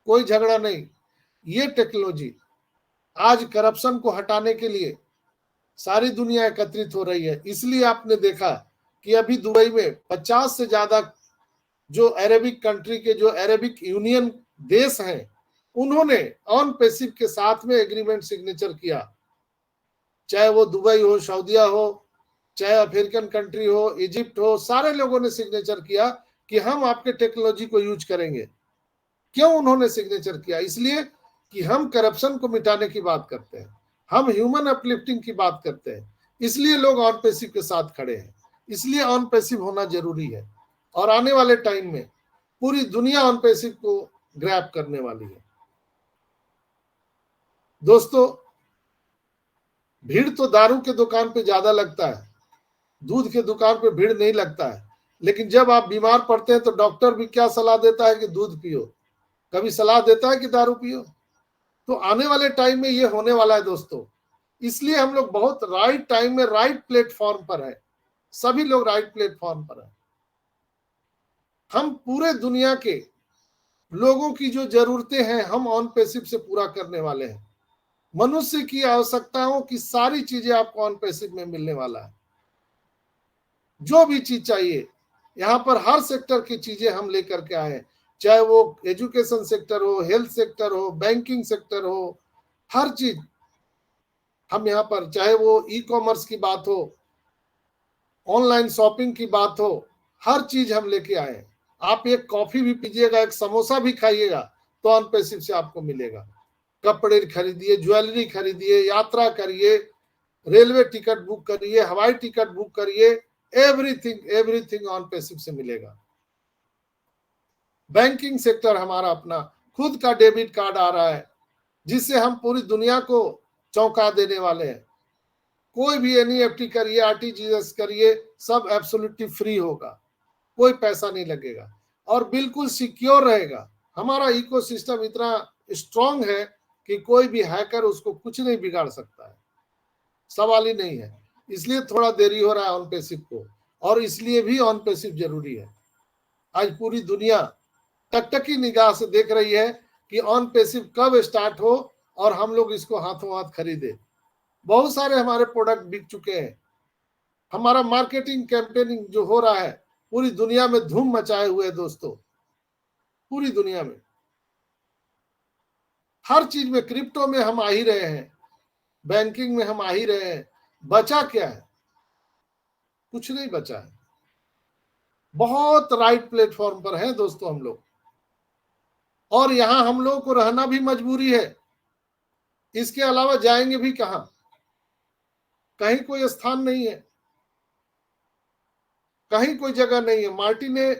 कोई झगड़ा नहीं। ये टेक्नोलॉजी आज करप्शन को हटाने के लिए सारी दुनिया एकत्रित हो रही है। इसलिए आपने देखा कि अभी दुबई में 50 से ज्यादा जो अरेबिक कंट्री के, जो अरेबिक यूनियन देश हैं, उन्होंने ऑन पैसिव के साथ में एग्रीमेंट सिग्नेचर किया। चाहे वो दुबई हो, सऊदीया हो, चाहे अफ्रीकन कंट्री हो, इजिप्ट हो, सारे लोगों ने सिग्नेचर किया कि हम आपके टेक्नोलॉजी को यूज करेंगे। क्यों उन्होंने सिग्नेचर किया? इसलिए कि हम करप्शन को मिटाने की बात करते हैं, हम ह्यूमन अपलिफ्टिंग की बात करते हैं, इसलिए लोग ऑन पैसिव के साथ खड़े हैं। इसलिए ऑन पैसिव होना जरूरी है, और आने वाले टाइम में पूरी दुनिया ऑन पैसिव को ग्रैब करने वाली है। दोस्तों, भीड़ तो दारू के दुकान पे ज्यादा लगता है, दूध के दुकान पे भीड़ नहीं लगता है। लेकिन जब आप बीमार पड़ते हैं तो डॉक्टर भी क्या सलाह देता है कि दूध पियो, कभी सलाह देता है कि दारू पियो। तो आने वाले टाइम में ये होने वाला है दोस्तों। इसलिए हम लोग बहुत राइट टाइम में राइट प्लेटफॉर्म पर है, सभी लोग राइट प्लेटफॉर्म पर है। हम पूरे दुनिया के लोगों की जो जरूरतें हैं हम ऑन पैसिव से पूरा करने वाले हैं। मनुष्य की आवश्यकताओं की सारी चीजें आपको ऑन पैसिव में मिलने वाला है। जो भी चीज चाहिए यहाँ पर हर सेक्टर की चीजें हम लेकर के आए हैं, चाहे वो एजुकेशन सेक्टर हो, हेल्थ सेक्टर हो, बैंकिंग सेक्टर हो, हर चीज हम यहाँ पर, चाहे वो ई कॉमर्स की बात हो, ऑनलाइन शॉपिंग की बात हो, हर चीज हम लेके आए हैं। आप एक कॉफी भी पीजिएगा, एक समोसा भी खाइएगा तो ऑन पैसिव से आपको मिलेगा। कपड़े खरीदिए, ज्वेलरी खरीदिए, यात्रा करिए, रेलवे टिकट बुक करिए, हवाई टिकट बुक करिए, एवरीथिंग एवरीथिंग ऑन पैसिव से मिलेगा। बैंकिंग सेक्टर हमारा अपना खुद का डेबिट कार्ड आ रहा है जिससे हम पूरी दुनिया को चौंका देने वाले हैं। कोई भी एनईएफटी करिए, आरटीजीएस करिए, सब एब्सोल्युटली फ्री होगा, कोई पैसा नहीं लगेगा और बिल्कुल सिक्योर रहेगा। हमारा इकोसिस्टम इतना स्ट्रांग है कि कोई भी हैकर उसको कुछ नहीं बिगाड़ सकता है, सवाल ही नहीं है। इसलिए थोड़ा देरी हो रहा है ऑन पैसिव को, और इसलिए भी ऑन पैसिव जरूरी है। आज पूरी दुनिया टकटकी निगाह से देख रही है कि ऑन पैसिव कब स्टार्ट हो और हम लोग इसको हाथों हाथ खरीदे। बहुत सारे हमारे प्रोडक्ट बिक चुके हैं। हमारा मार्केटिंग कैंपेनिंग जो हो रहा है पूरी दुनिया में धूम मचाए हुए है दोस्तों, पूरी दुनिया में हर चीज में। क्रिप्टो में हम आ ही रहे हैं, बैंकिंग में हम आ ही रहे हैं। बचा क्या है? कुछ नहीं बचा है। बहुत राइट प्लेटफॉर्म पर है दोस्तों हम लोग, और यहां हम लोगों को रहना भी मजबूरी है। इसके अलावा जाएंगे भी कहां? कहीं कोई स्थान नहीं है, कहीं कोई जगह नहीं है। मार्टी ने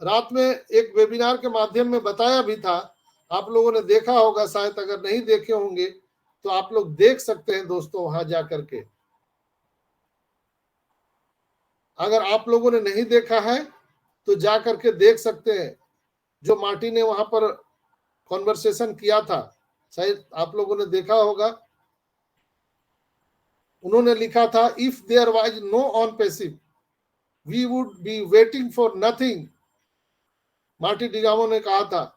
रात में एक वेबिनार के माध्यम में बताया भी था आप लोगों ने देखा होगा, शायद अगर नहीं देखे होंगे तो आप लोग देख सकते हैं दोस्तों वहां जाकर के। अगर आप लोगों ने नहीं देखा है तो जा करके देख सकते हैं। जो मार्टी ने वहां पर कॉन्वर्सेशन किया था, शायद आप लोगों ने देखा होगा। उन्होंने लिखा था, if there was no on passive we would be waiting for nothing. Marty डिगामो ने कहा था,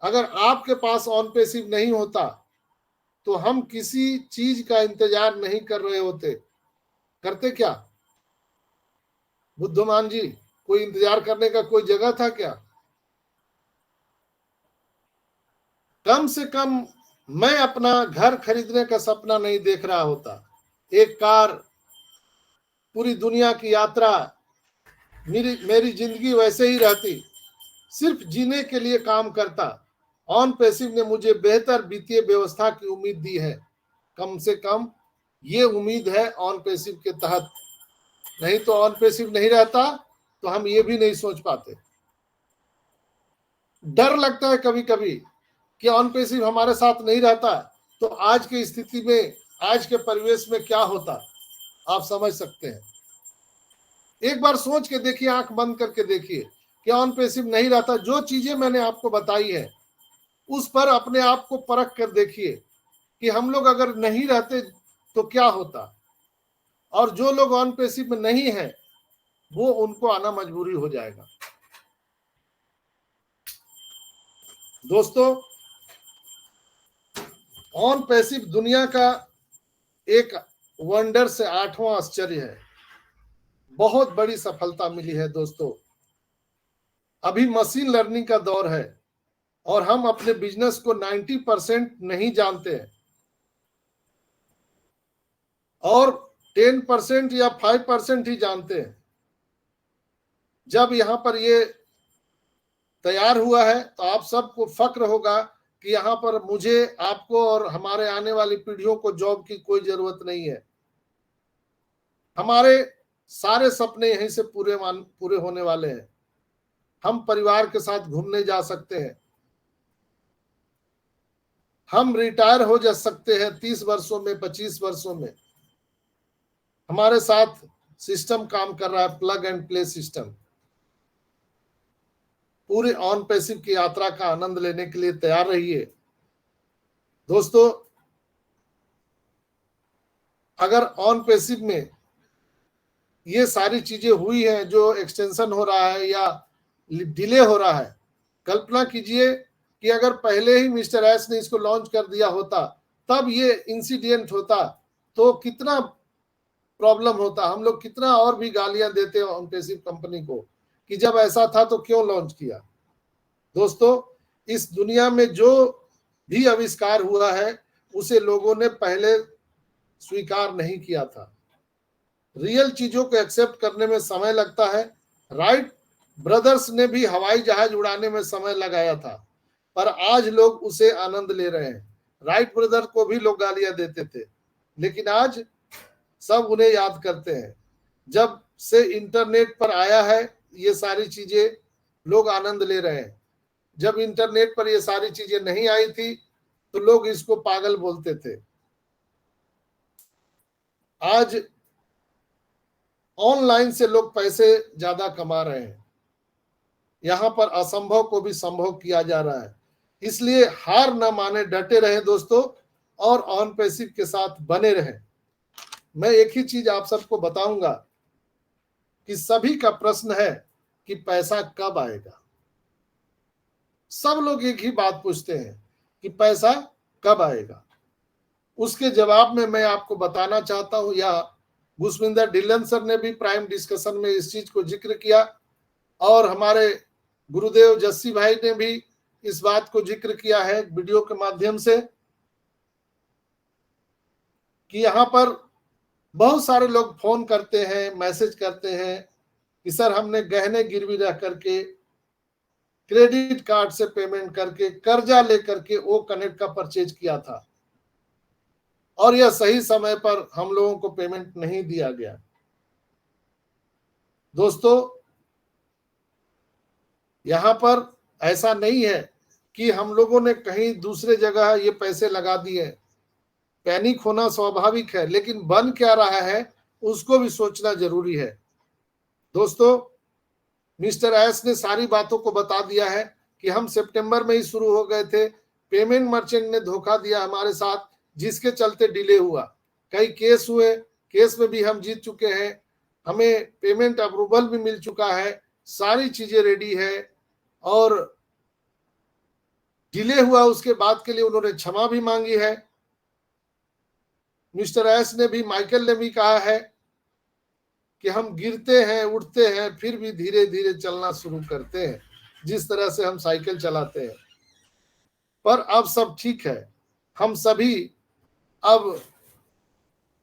अगर आपके पास ऑन पैसिव नहीं होता तो हम किसी चीज का इंतजार नहीं कर रहे होते। करते क्या बुद्धमान जी? कोई इंतजार करने का कोई जगह था क्या? कम से कम मैं अपना घर खरीदने का सपना नहीं देख रहा होता। एक कार, पूरी दुनिया की यात्रा, मेरी जिंदगी वैसे ही रहती, सिर्फ जीने के लिए काम करता। ऑन पैसिव ने मुझे बेहतर वित्तीय व्यवस्था की उम्मीद दी है। कम से कम ये उम्मीद है ऑन पैसिव के तहत। नहीं तो ऑन पैसिव नहीं रहता तो हम ये भी नहीं सोच पाते। डर लगता है कभी कभी कि ऑन पैसिव हमारे साथ नहीं रहता तो आज की स्थिति में, आज के परिवेश में क्या होता, आप समझ सकते हैं। एक बार सोच के देखिए, आंख बंद करके देखिए कि ऑन पैसिव नहीं रहता। जो चीजें मैंने आपको बताई है उस पर अपने आप को परख कर देखिए कि हम लोग अगर नहीं रहते तो क्या होता। और जो लोग ऑन पैसिव में नहीं है वो उनको आना मजबूरी हो जाएगा। दोस्तों, ऑन पैसिव दुनिया का एक वंडर से 8वां आश्चर्य है। बहुत बड़ी सफलता मिली है दोस्तों। अभी मशीन लर्निंग का दौर है और हम अपने बिजनेस को 90% नहीं जानते हैं और 10% या 5% ही जानते हैं। जब यहाँ पर ये तैयार हुआ है तो आप सबको फक्र होगा कि यहाँ पर मुझे, आपको और हमारे आने वाली पीढ़ियों को जॉब की कोई जरूरत नहीं है। हमारे सारे सपने यहीं से पूरे होने वाले हैं। हम परिवार के साथ घूमने जा सकते हैं। हम रिटायर हो जा सकते हैं 30 वर्षों में, 25 वर्षों में। हमारे साथ सिस्टम काम कर रहा है, प्लग एंड प्ले सिस्टम। पूरे ऑन पैसिव की यात्रा का आनंद लेने के लिए तैयार रहिए दोस्तों। अगर ऑन पैसिव में ये सारी चीजें हुई हैं, जो एक्सटेंशन हो रहा है या डिले हो रहा है, कल्पना कीजिए कि अगर पहले ही मिस्टर एस ने इसको लॉन्च कर दिया होता, तब ये इंसिडेंट होता तो कितना प्रॉब्लम होता। हम लोग कितना और भी गालियां देते ऑन पैसिव कंपनी को कि जब ऐसा था तो क्यों लॉन्च किया। दोस्तों, इस दुनिया में जो भी आविष्कार हुआ है उसे लोगों ने पहले स्वीकार नहीं किया था। रियल चीजों को एक्सेप्ट करने में समय लगता है। राइट ब्रदर्स ने भी हवाई जहाज उड़ाने में समय लगाया था, पर आज लोग उसे आनंद ले रहे हैं। राइट ब्रदर को भी लोग गालियां देते थे, लेकिन आज सब उन्हें याद करते हैं। जब से इंटरनेट पर आया है ये सारी चीजें लोग आनंद ले रहे हैं। जब इंटरनेट पर ये सारी चीजें नहीं आई थी तो लोग इसको पागल बोलते थे। आज ऑनलाइन से लोग पैसे ज्यादा कमा रहे हैं। यहां पर असंभव को भी संभव किया जा रहा है। इसलिए हार न माने, डटे रहे दोस्तों और ऑन पैसिव के साथ बने रहे। मैं एक ही चीज आप सबको बताऊंगा कि सभी का प्रश्न है कि पैसा कब आएगा। सब लोग एक ही बात पूछते हैं कि पैसा कब आएगा। उसके जवाब में मैं आपको बताना चाहता हूं, या गुसविंदर ढिल्लन सर ने भी प्राइम डिस्कशन में इस चीज को जिक्र किया और हमारे गुरुदेव जस्सी भाई ने भी इस बात को जिक्र किया है वीडियो के माध्यम से, कि यहाँ पर बहुत सारे लोग फोन करते हैं, मैसेज करते हैं कि सर हमने गहने गिरवी रख करके, क्रेडिट कार्ड से पेमेंट करके, कर्जा लेकर के वो कनेक्ट का परचेज किया था और यह सही समय पर हम लोगों को पेमेंट नहीं दिया गया। दोस्तों, यहां पर ऐसा नहीं है कि हम लोगों ने कहीं दूसरे जगह ये पैसे लगा दिए। पैनिक होना स्वाभाविक है, लेकिन बन क्या रहा है उसको भी सोचना जरूरी है। दोस्तों, मिस्टर एस ने सारी बातों को बता दिया है कि हम सितंबर में ही शुरू हो गए थे। पेमेंट मर्चेंट ने धोखा दिया हमारे साथ, जिसके चलते डिले हुआ। कई केस हुए, केस में भी हम जीत चुके हैं, हमें पेमेंट अप्रूवल भी मिल चुका है, सारी चीजें रेडी है। और डिले हुआ उसके बाद के लिए उन्होंने क्षमा भी मांगी है। मिस्टर एस ने भी, माइकल ने भी कहा है कि हम गिरते हैं, उठते हैं, फिर भी धीरे धीरे चलना शुरू करते हैं, जिस तरह से हम साइकिल चलाते हैं। पर अब सब ठीक है, हम सभी अब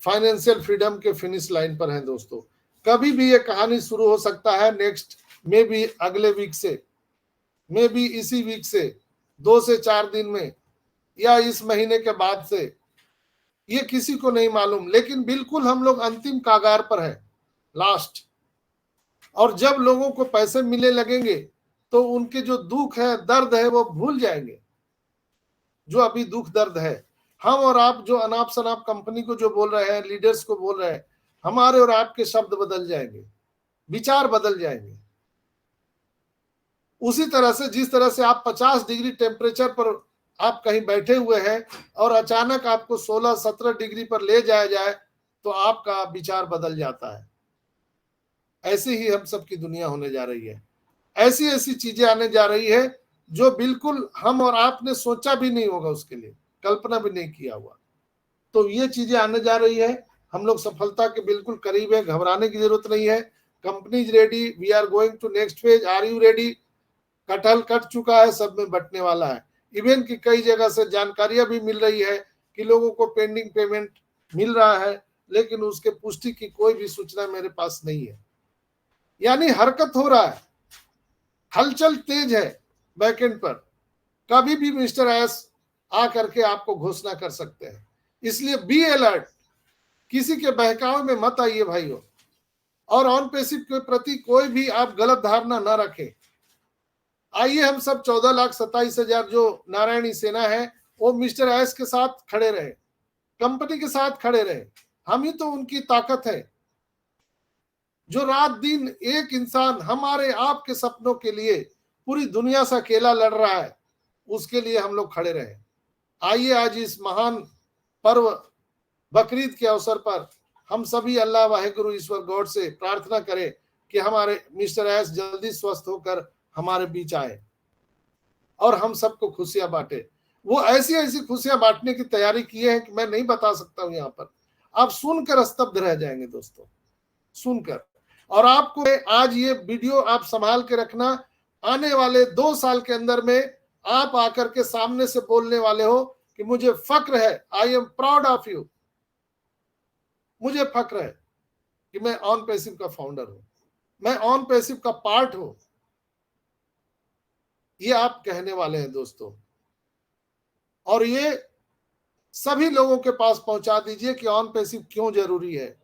फाइनेंशियल फ्रीडम के फिनिश लाइन पर हैं। दोस्तों, कभी भी ये कहानी शुरू हो सकता है, नेक्स्ट में भी अगले वीक से, में भी इसी वीक से 2 से 4 दिन में, या इस महीने के बाद से, ये किसी को नहीं मालूम। लेकिन बिल्कुल हम लोग अंतिम कागार पर हैं, लास्ट। और जब लोगों को पैसे मिलने लगेंगे तो उनके जो दुख है, दर्द है, वो भूल जाएंगे। जो अभी दुख दर्द है, हम और आप जो अनाप शनाप कंपनी को जो बोल रहे हैं, लीडर्स को बोल रहे हैं, हमारे और आपके शब्द बदल जाएंगे, विचार बदल जाएंगे। उसी तरह से जिस तरह से आप 50 डिग्री टेम्परेचर पर आप कहीं बैठे हुए हैं और अचानक आपको 16-17 डिग्री पर ले जाया जाए तो आपका विचार बदल जाता है। ऐसे ही हम सबकी दुनिया होने जा रही है। ऐसी ऐसी चीजें आने जा रही है जो बिल्कुल हम और आपने सोचा भी नहीं होगा, उसके लिए कल्पना भी नहीं किया हुआ। तो ये चीजें आने जा रही है। हम लोग सफलता के बिल्कुल करीब है, घबराने की जरूरत नहीं है। Company is ready, we are going to next phase, are you ready? कटहल कट चुका है, सब में बटने वाला है। इवन की कई जगह से जानकारियां भी मिल रही है कि लोगों को पेंडिंग पेमेंट मिल रहा है, लेकिन उसके पुष्टि की कोई भी सूचना मेरे पास नहीं है। यानी हरकत हो रहा है, हलचल तेज है बैकएंड पर। कभी भी मिस्टर एस आ करके आपको घोषणा कर सकते हैं, इसलिए बी अलर्ट। किसी के बहकावे में मत आइए भाइयों, और ऑन पैसिव के प्रति कोई भी आप गलत धारणा न रखें। आइए हम सब 14,27,000 जो नारायणी सेना है, वो मिस्टर एस के साथ खड़े रहे, कंपनी के साथ खड़े रहे। हम ही तो उनकी ताकत है। जो रात दिन एक इंसान हमारे आपके सपनों के लिए पूरी दुनिया से अकेला लड़ रहा है, उसके लिए हम लोग खड़े रहे। आइए आज इस महान पर्व बकरीद के अवसर पर हम सभी अल्लाह वाहिगुरु ईश्वर गॉड से प्रार्थना करें कि हमारे मिस्टर एस जल्दी स्वस्थ होकर हमारे बीच आए और हम सबको खुशियां बांटे। वो ऐसी ऐसी खुशियां बांटने की तैयारी किए हैं कि मैं नहीं बता सकता हूं यहाँ पर। आप सुनकर स्तब्ध रह जाएंगे दोस्तों, सुनकर। और आपको आज ये वीडियो आप संभाल के रखना, आने वाले 2 साल के अंदर में आप आकर के सामने से बोलने वाले हो कि मुझे फक्र है, I am proud of you, मुझे फक्र है कि मैं ऑन पैसिव का फाउंडर हूं, मैं ऑन पैसिव का पार्ट हूं। ये आप कहने वाले हैं दोस्तों। और ये सभी लोगों के पास पहुंचा दीजिए कि ऑन पैसिव क्यों जरूरी है।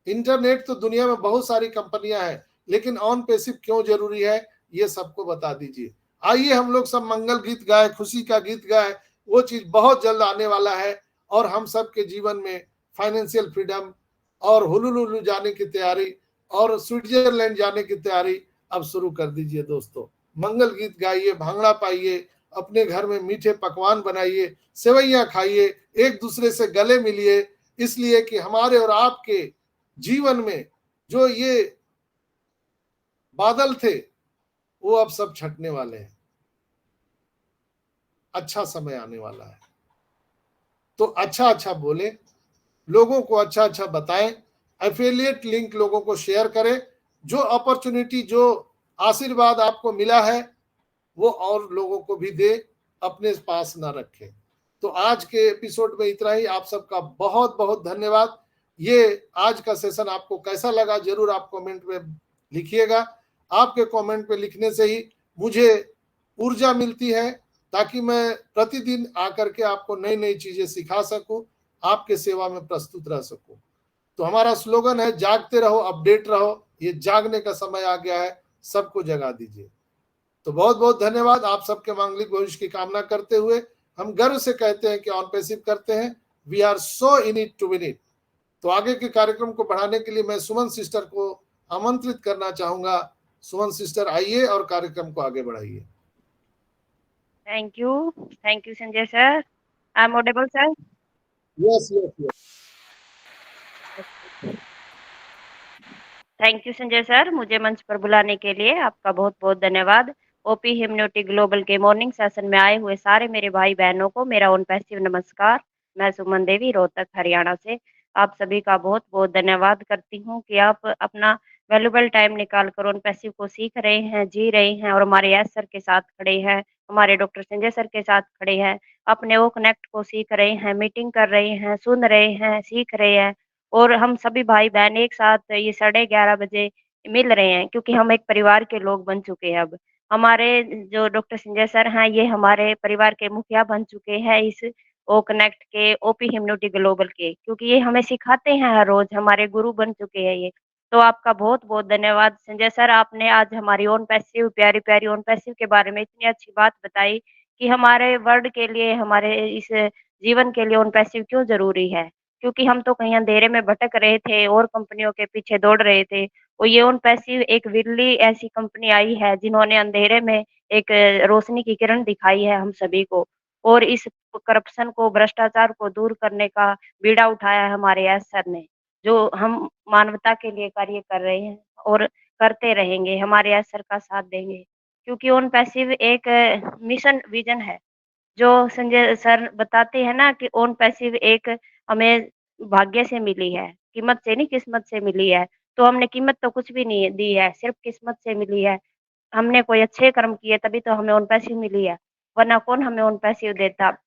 इंटरनेट तो दुनिया में बहुत सारी कंपनियां हैं, लेकिन ऑन पैसिव क्यों जरूरी है, ये सबको बता दीजिए। आइए हम लोग सब मंगल गीत गाए, खुशी का गीत गाए। वो चीज बहुत जल्द आने वाला है और हम सब के जीवन में फाइनेंशियल फ्रीडम और हुलुलुलु जाने की तैयारी और स्विट्जरलैंड जाने की तैयारी अब शुरू कर दीजिए दोस्तों। मंगल गीत गाइए, भांगड़ा पाइए, अपने घर में मीठे पकवान बनाइए, सेवैयां खाइए, एक दूसरे से गले मिलिए, इसलिए कि हमारे और आपके जीवन में जो ये बादल थे वो अब सब छटने वाले हैं। अच्छा समय आने वाला है, तो अच्छा अच्छा बोले, लोगों को अच्छा अच्छा बताएं, एफिलिएट लिंक लोगों को शेयर करें। जो अपॉर्चुनिटी, जो आशीर्वाद आपको मिला है वो और लोगों को भी दे, अपने पास ना रखें। तो आज के एपिसोड में इतना ही। आप सबका बहुत बहुत धन्यवाद। ये आज का सेशन आपको कैसा लगा जरूर आप कमेंट में लिखिएगा। आपके कमेंट पे लिखने से ही मुझे ऊर्जा मिलती है, ताकि मैं प्रतिदिन आकर के आपको नई नई चीजें सिखा सकूं, आपके सेवा में प्रस्तुत रह सकूं। तो हमारा स्लोगन है, जागते रहो, अपडेट रहो। ये जागने का समय आ गया है, सबको जगा दीजिए। तो बहुत बहुत धन्यवाद। आप सबके मांगलिक भविष्य की कामना करते हुए हम गर्व से कहते हैं कि ऑन पैसिव करते हैं, we are so in it to win it. तो आगे के कार्यक्रम को बढ़ाने के लिए मैं सुमन सिस्टर को आमंत्रित करना चाहूंगा। सुमन सिस्टर आइए और कार्यक्रम को आगे बढ़ाइए। Thank you Sanjay sir. I am audible sir? Yes yes yes. Thank you Sanjay sir, मुझे मंच पर बुलाने के लिए आपका बहुत बहुत धन्यवाद। ओपी हिम्योनिटी ग्लोबल के मॉर्निंग सेशन में आए हुए सारे मेरे भाई बहनों को मेरा ओन पैसिव नमस्कार। मैं सुमन देवी रोहतक हरियाणा से आप सभी का बहुत बहुत धन्यवाद करती हूँ कि आप अपना वैल्यूबल टाइम निकाल कर ओन पैसिव को सीख रहे हैं, जी रहे हैं और हमारे एस सर के साथ खड़े हैं, हमारे डॉक्टर संजय सर के साथ खड़े हैं, अपने वो कनेक्ट को सीख रहे हैं, मीटिंग कर रहे हैं, सुन रहे हैं, सीख रहे हैं। और हम सभी भाई बहन एक साथ ये 11:30 बजे मिल रहे हैं क्योंकि हम एक परिवार के लोग बन चुके हैं अब। हमारे जो डॉक्टर संजय सर हैं ये हमारे परिवार के मुखिया बन चुके हैं इस ओ कनेक्ट के ओपी हिम्योनिटी ग्लोबल के, क्योंकि ये हमें सिखाते हैं हर रोज, हमारे गुरु बन चुके हैं ये। तो आपका बहुत बहुत धन्यवाद संजय सर, आपने आज हमारी ओन पैसिव प्यारी प्यारी ओन पैसिव के बारे में इतनी अच्छी बात बताई कि हमारे वर्ल्ड के लिए, हमारे इस जीवन के लिए ओन पैसिव क्यों जरूरी है। क्योंकि हम तो कहीं अंधेरे में भटक रहे थे और कंपनियों के पीछे दौड़ रहे थे, और ये ओन पैसिव एक विरली ऐसी कंपनी आई है जिन्होंने अंधेरे में एक रोशनी की किरण दिखाई है हम सभी को, और इस करप्शन को, भ्रष्टाचार को दूर करने का बीड़ा उठाया है हमारे एस सर ने, जो हम मानवता के लिए कार्य कर रहे हैं और करते रहेंगे, हमारे एस सर का साथ देंगे। क्योंकि ओन पैसिव एक मिशन विजन है, जो संजय सर बताते हैं ना कि ओन पैसिव एक हमें भाग्य से मिली है, कीमत से नहीं किस्मत से मिली है। तो हमने कीमत तो कुछ भी नहीं दी है, सिर्फ किस्मत से मिली है। हमने कोई अच्छे कर्म किए तभी तो हमें ओन पैसिव मिली है, वरना कौन हमें ओन पैसिव देता।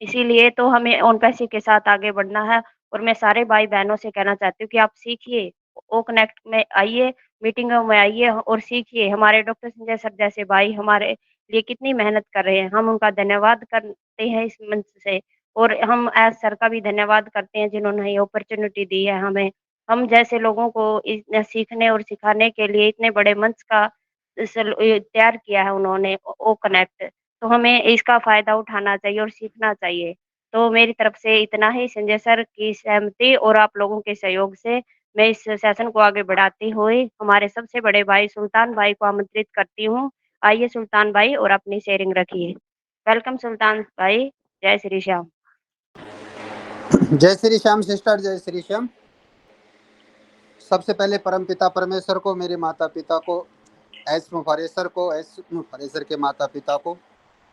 इसीलिए तो हमें ओन पैसिव के साथ आगे बढ़ना है। और मैं सारे भाई बहनों से कहना चाहती हूँ कि आप सीखिए, ओ कनेक्ट में आइए, मीटिंगों में आइए और सीखिए। हमारे डॉक्टर संजय सर जैसे भाई हमारे लिए कितनी मेहनत कर रहे हैं, हम उनका धन्यवाद करते हैं इस मंच से। और हम एज सर का भी धन्यवाद करते हैं जिन्होंने ये अपॉर्चुनिटी दी है हमें, हम जैसे लोगों को सीखने और सिखाने के लिए इतने बड़े मंच का तैयार किया है उन्होंने, ओ कनेक्ट। तो हमें इसका फ़ायदा उठाना चाहिए और सीखना चाहिए। तो मेरी तरफ से इतना ही, संजय सर की सहमति और आप लोगों के सहयोग से मैं इस सेशन को आगे बढ़ाती हुई हमारे सबसे बड़े भाई सुल्तान भाई को आमंत्रित करती हूँ। आइए सुल्तान भाई और अपनी शेयरिंग रखिए। वेलकम सुल्तान भाई, जय श्री श्याम। जय श्री श्याम सिस्टर, जय श्री श्याम। सबसे पहले परमपिता परमेश्वर को, मेरे माता पिता को, एस मुफारेसर को, एस मुफारेसर के माता पिता को,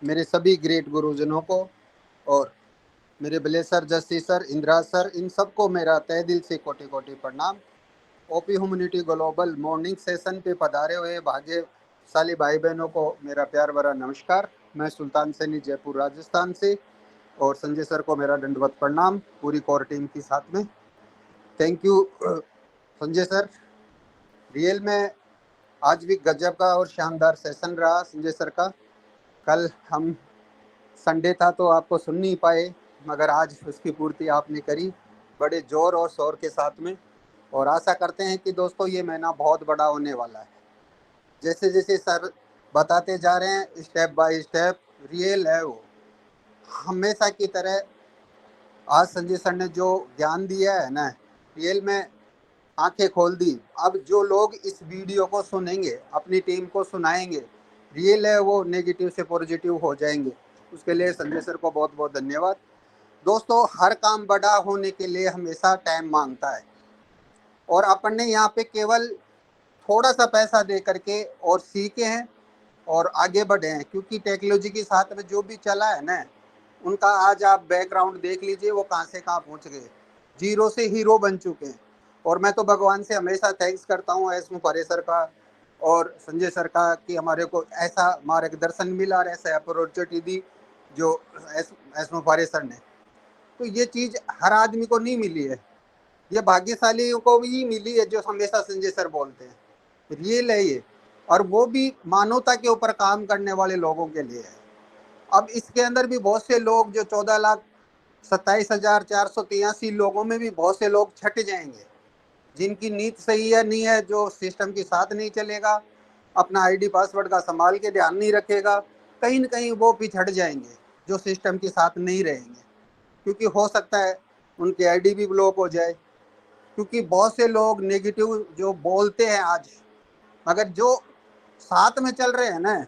मेरे सभी ग्रेट गुरुजनों को, और मेरे blusher, Jassi sir, Indira sir, इन सबको मेरा तहे दिल से कोटि कोटि प्रणाम। OP humanity global morning session पे पधारे हुए भाग्यशाली भाई बहनों को मेरा प्यार भरा नमस्कार। मैं सुल्तान सैनी, जयपुर राजस्थान से, और संजय सर को मेरा दंडवत प्रणाम पूरी कोर टीम के साथ में। Thank you Sanjay sir. Real में आज भी गजब का और शानदार सेशन रहा संजय सर का। कल हम संडे था तो आपको सुन नहीं पाए, मगर आज उसकी पूर्ति आपने करी बड़े जोर और शोर के साथ में। और आशा करते हैं कि दोस्तों ये महीना बहुत बड़ा होने वाला है। जैसे जैसे सर बताते जा रहे हैं स्टेप बाय स्टेप, रियल है वो हमेशा की तरह। आज संजय सर ने जो ज्ञान दिया है ना, रियल में आंखें खोल दी। अब जो लोग इस वीडियो को सुनेंगे, अपनी टीम को सुनाएंगे, रियल है वो नेगेटिव से पॉजिटिव हो जाएंगे। उसके लिए संजय सर को बहुत बहुत धन्यवाद। दोस्तों, हर काम बड़ा होने के लिए हमेशा टाइम मांगता है, और अपन ने यहाँ पे केवल थोड़ा सा पैसा दे करके और सीखे हैं और आगे बढ़े हैं, क्योंकि टेक्नोलॉजी के साथ में जो भी चला है ना, उनका आज आप बैकग्राउंड देख लीजिए, वो कहाँ से कहाँ पहुँच गए, जीरो से हीरो बन चुके हैं। और मैं तो भगवान से हमेशा थैंक्स करता हूँ एस मुफारे सर का और संजय सर का, कि हमारे को ऐसा मार्गदर्शन मिला और ऐसा अपॉर्चुनिटी दी जो एस मुफारे सर ने। तो ये चीज़ हर आदमी को नहीं मिली है, ये भाग्यशालियों को भी मिली है, जो हमेशा संजय सर बोलते हैं, रियल है ये। और वो भी मानवता के ऊपर काम करने वाले लोगों के लिए है। अब इसके अंदर भी बहुत से लोग, जो 14,27,483 लोगों में भी बहुत से लोग छट जाएंगे, जिनकी नीत सही है नहीं है, जो सिस्टम के साथ नहीं चलेगा। अपना आईडी पासवर्ड का संभाल के ध्यान नहीं रखेगा, कहीं न कहीं वो पिछड़ जाएंगे, जो सिस्टम के साथ नहीं रहेंगे। क्योंकि हो सकता है उनकी आईडी भी ब्लॉक हो जाए, क्योंकि बहुत से लोग नेगेटिव जो बोलते हैं आज, मगर जो साथ में चल रहे हैं ना,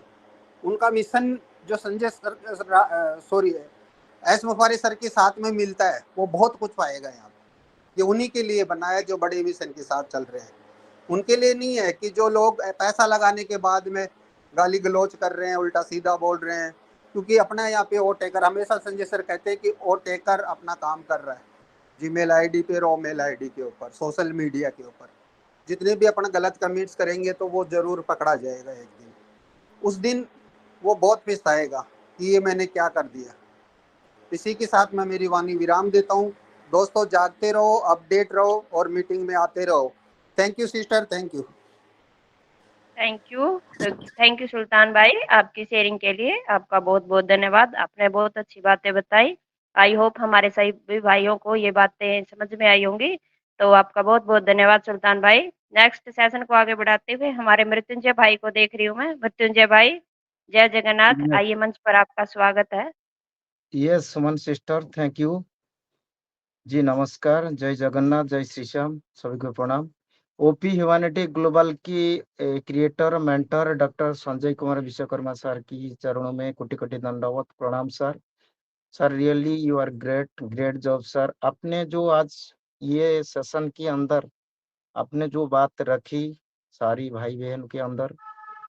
उनका मिशन जो संजय सर सॉरी एस मुफारी सर के साथ में मिलता है, वो बहुत कुछ पाएगा यहाँ पे। ये उन्हीं के लिए बना है जो बड़े मिशन के साथ चल रहे हैं, उनके लिए नहीं है कि जो लोग पैसा लगाने के बाद में गाली गलौज कर रहे हैं, उल्टा सीधा बोल रहे हैं। क्योंकि अपना यहाँ पे ओ टेकर, हमेशा संजय सर कहते हैं कि ओ टेकर अपना काम कर रहा है जीमेल आईडी पे, रॉ मेल आईडी के ऊपर, सोशल मीडिया के ऊपर। जितने भी अपना गलत कमेंट्स करेंगे तो वो जरूर पकड़ा जाएगा एक दिन। उस दिन वो बहुत पछताएगा कि ये मैंने क्या कर दिया। इसी के साथ मैं मेरी वाणी विराम देता हूँ। दोस्तों जागते रहो, अपडेट रहो और मीटिंग में आते रहो। Thank you sister, thank you. Thank you Sultan भाई, आपकी शेयरिंग के लिए आपका बहुत बहुत धन्यवाद। आपने बहुत अच्छी बातें बताई। आई होप हमारे सभी भाइयों को ये बातें समझ में आई होंगी। तो आपका बहुत बहुत धन्यवाद सुल्तान भाई। नेक्स्ट सेशन को आगे बढ़ाते हुए हमारे मृत्युंजय भाई को देख रही हूँ मैं। मृत्युंजय भाई, जय जगन्नाथ, यस आइए मंच पर आपका स्वागत है। Yes Suman sister, thank you ji. नमस्कार, जय जगन्नाथ, जय श्री श्याम, सभी को प्रणाम। ओपी ह्यूमैनिटी ग्लोबल की creator mentor doctor Sanjay Kumar Vishwakarma sir की चरणों में कोटि कोटि दंडवत प्रणाम sir. Sir really you are great, great job sir. आपने जो आज ये सेशन के अंदर आपने जो बात रखी सारी भाई बहन के अंदर,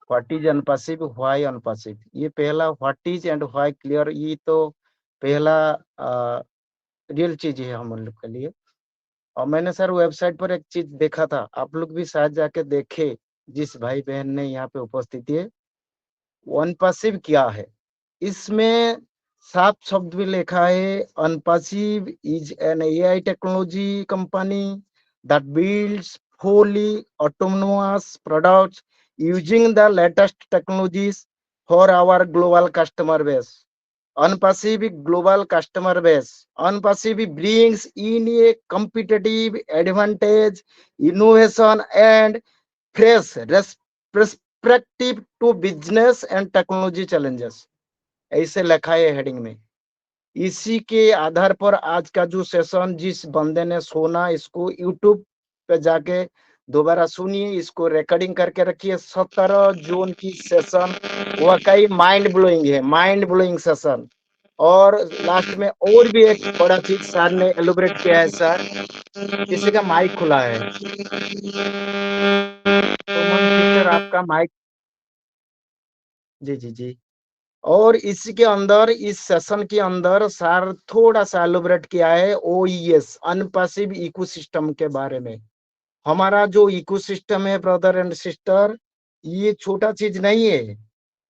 what is impossible, why impossible, ये पहला what is and why clear, ये तो पहला रियल चीज है हम लोग के लिए। और मैंने सर वेबसाइट पर एक चीज देखा था, आप लोग भी शायद जाके देखे, जिस भाई बहन ने यहाँ पे उपस्थिति है, अनपॉसिबल क्या है इसमें साफ शब्द भी लिखा है। Impossible is an AI technology company that builds fully autonomous products using the latest technologies for our global customer base. Unpacific global customer base. Unpacific brings in a competitive advantage, innovation, and fresh perspective to business and technology challenges. ऐसे लिखा है heading में। इसी के आधार पर आज का जो सेशन जिस बंदे ने सुना, इसको यूट्यूब पे जाके दोबारा सुनिए, इसको रिकॉर्डिंग करके रखिए। 17 जून की सेशन वाकई माइंड ब्लोइंग है, माइंड ब्लोइंग सेशन। और लास्ट में और भी एक बड़ा चीज सर ने एलोबरेट किया है। सर किसी का माइक खुला है, सुमन सिस्टर आपका माइक। जी जी जी। और इसके अंदर, इस सेशन के अंदर सर थोड़ा सा एलोबरेट किया है ओईएस, अनपैसिव इकोसिस्टम के बारे में। हमारा जो इकोसिस्टम है ब्रदर एंड सिस्टर, ये छोटा चीज नहीं है,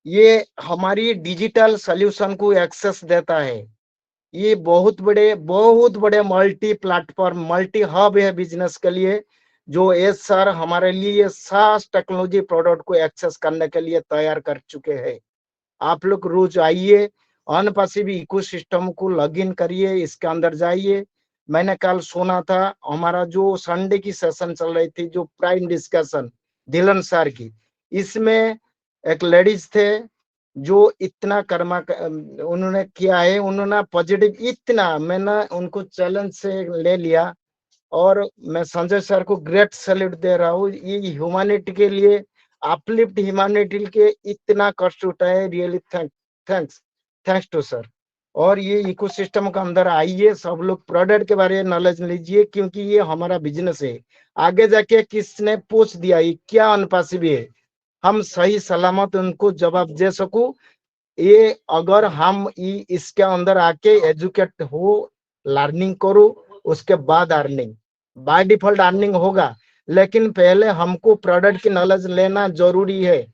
ये हमारी डिजिटल सॉल्यूशन को एक्सेस देता है। ये बहुत बड़े मल्टी प्लेटफॉर्म, मल्टी हब है बिजनेस के लिए, जो एस सर हमारे लिए सास टेक्नोलॉजी प्रोडक्ट को एक्सेस करने के लिए तैयार कर चुके हैं। आप लोग रोज आइए, अनपैसिव इकोसिस्टम को लॉगिन करिए, इसके अंदर जाइए। मैंने कल सुना था हमारा जो संडे की सेशन चल रही थी, जो प्राइम डिस्कशन दिलन सर की, इसमें एक लेडीज थे जो इतना कर्मा उन्होंने किया है, उन्होंने पॉजिटिव इतना, मैंने उनको चैलेंज से ले लिया। और मैं संजय सर को ग्रेट सैल्यूट दे रहा हूँ। ये ह्यूमैनिटी के लिए, अपलिफ्ट ह्यूमैनिटी के इतना कष्ट उठाए, really thanks thanks to sir. और ये इकोसिस्टम के अंदर आइए, सब लोग प्रोडक्ट के बारे में नॉलेज लीजिए, क्योंकि ये हमारा बिजनेस है। आगे जाके किसने पूछ दिया ये क्या अनपॉसिबल है, हम सही सलामत उनको जवाब दे सकूं। ये अगर हम इसके अंदर आके एजुकेट हो, लर्निंग करो, उसके बाद अर्निंग, बाय डिफॉल्ट अर्निंग होगा, लेकिन पहले हमको प्रोडक्ट की नॉलेज लेना जरूरी है।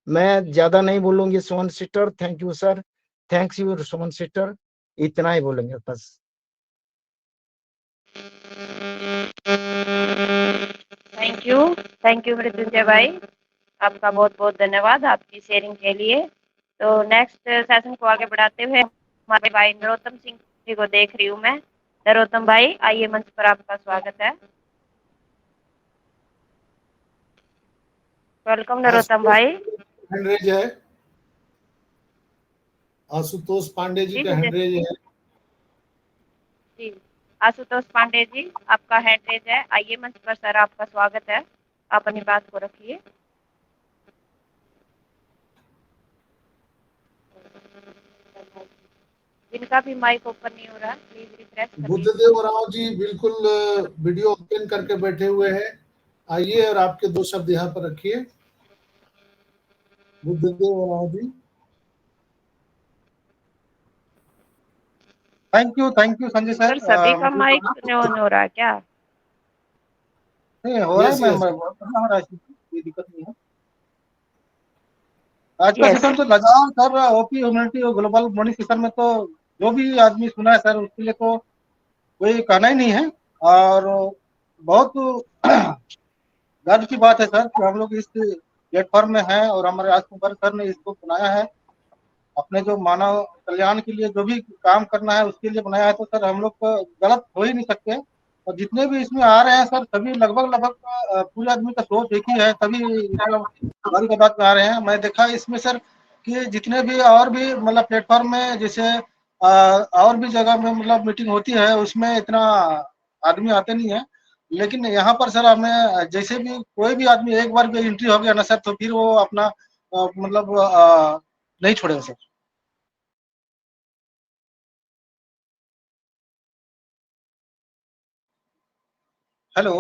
मैं ज्यादा नहीं बोलूंगी Suman sister, thank you sir, thanks you Suman sister, इतना ही बोलेंगे बस। थैंक यू मृत्युंजय भाई, आपका बहुत बहुत धन्यवाद आपकी शेयरिंग के लिए। तो नेक्स्ट सेशन को आगे बढ़ाते हुए हमारे भाई नरोत्तम सिंह जी को देख रही हूँ मैं। नरोत्तम भाई, आइए मंच पर आपका स्वागत है। वेलकम नरोत्तम भाई। हैंड रेज है, आशुतोष पांडे जी जी का मुझे हैंड रेज है। जी आशुतोष पांडे जी, आपका हैंड रेज है, आइए मंच पर सर, आपका स्वागत है, आप अपनी बात को रखिए। जिनका भी माइक ओपन नहीं हो रहा प्लीज रिफ्रेश कर लीजिए। बुद्धदेव राव जी बिल्कुल वीडियो ओपन करके बैठे हुए हैं, आइए और आपके 2 शब्द यहाँ पर रखिए। Buddhadev Rao ji. Thank you Sanjay sir sir. सभी का मुझे माइक प्रणाम। ऑन हो रहा है क्या? नहीं हो रहा है, यस मैं यस। हो रहा है, कोई दिक्कत नहीं है। आज का यस सेशन तो लगाओ सर, ओपी ह्यूमैनिटी और ग्लोबल मॉर्निंग सेशन में तो जो भी आदमी सुना है सर उसके लिए तो कोई कहना ही नहीं है। और बहुत गर्व की बात है सर कि हम लोग इस प्लेटफॉर्म में हैं और हमारे राजकुमार सर ने इसको बनाया है। अपने जो मानव कल्याण के लिए जो भी काम करना है उसके लिए बनाया है, तो सर हम लोग को गलत हो ही नहीं सकते। और जितने भी इसमें आ रहे हैं सर सभी लगभग पूरे आदमी का सोच एक ही है, सभी हमारी की बात में आ रहे हैं। मैं देखा इसमें सर कि जितने भी और भी मतलब प्लेटफॉर्म में जैसे और भी जगह में मतलब मीटिंग होती है उसमें इतना आदमी आते नहीं है, लेकिन यहाँ पर सर हमें जैसे भी कोई भी आदमी एक बार भी एंट्री हो गया ना सर तो फिर वो अपना मतलब नहीं छोड़ेगा सर। हेलो।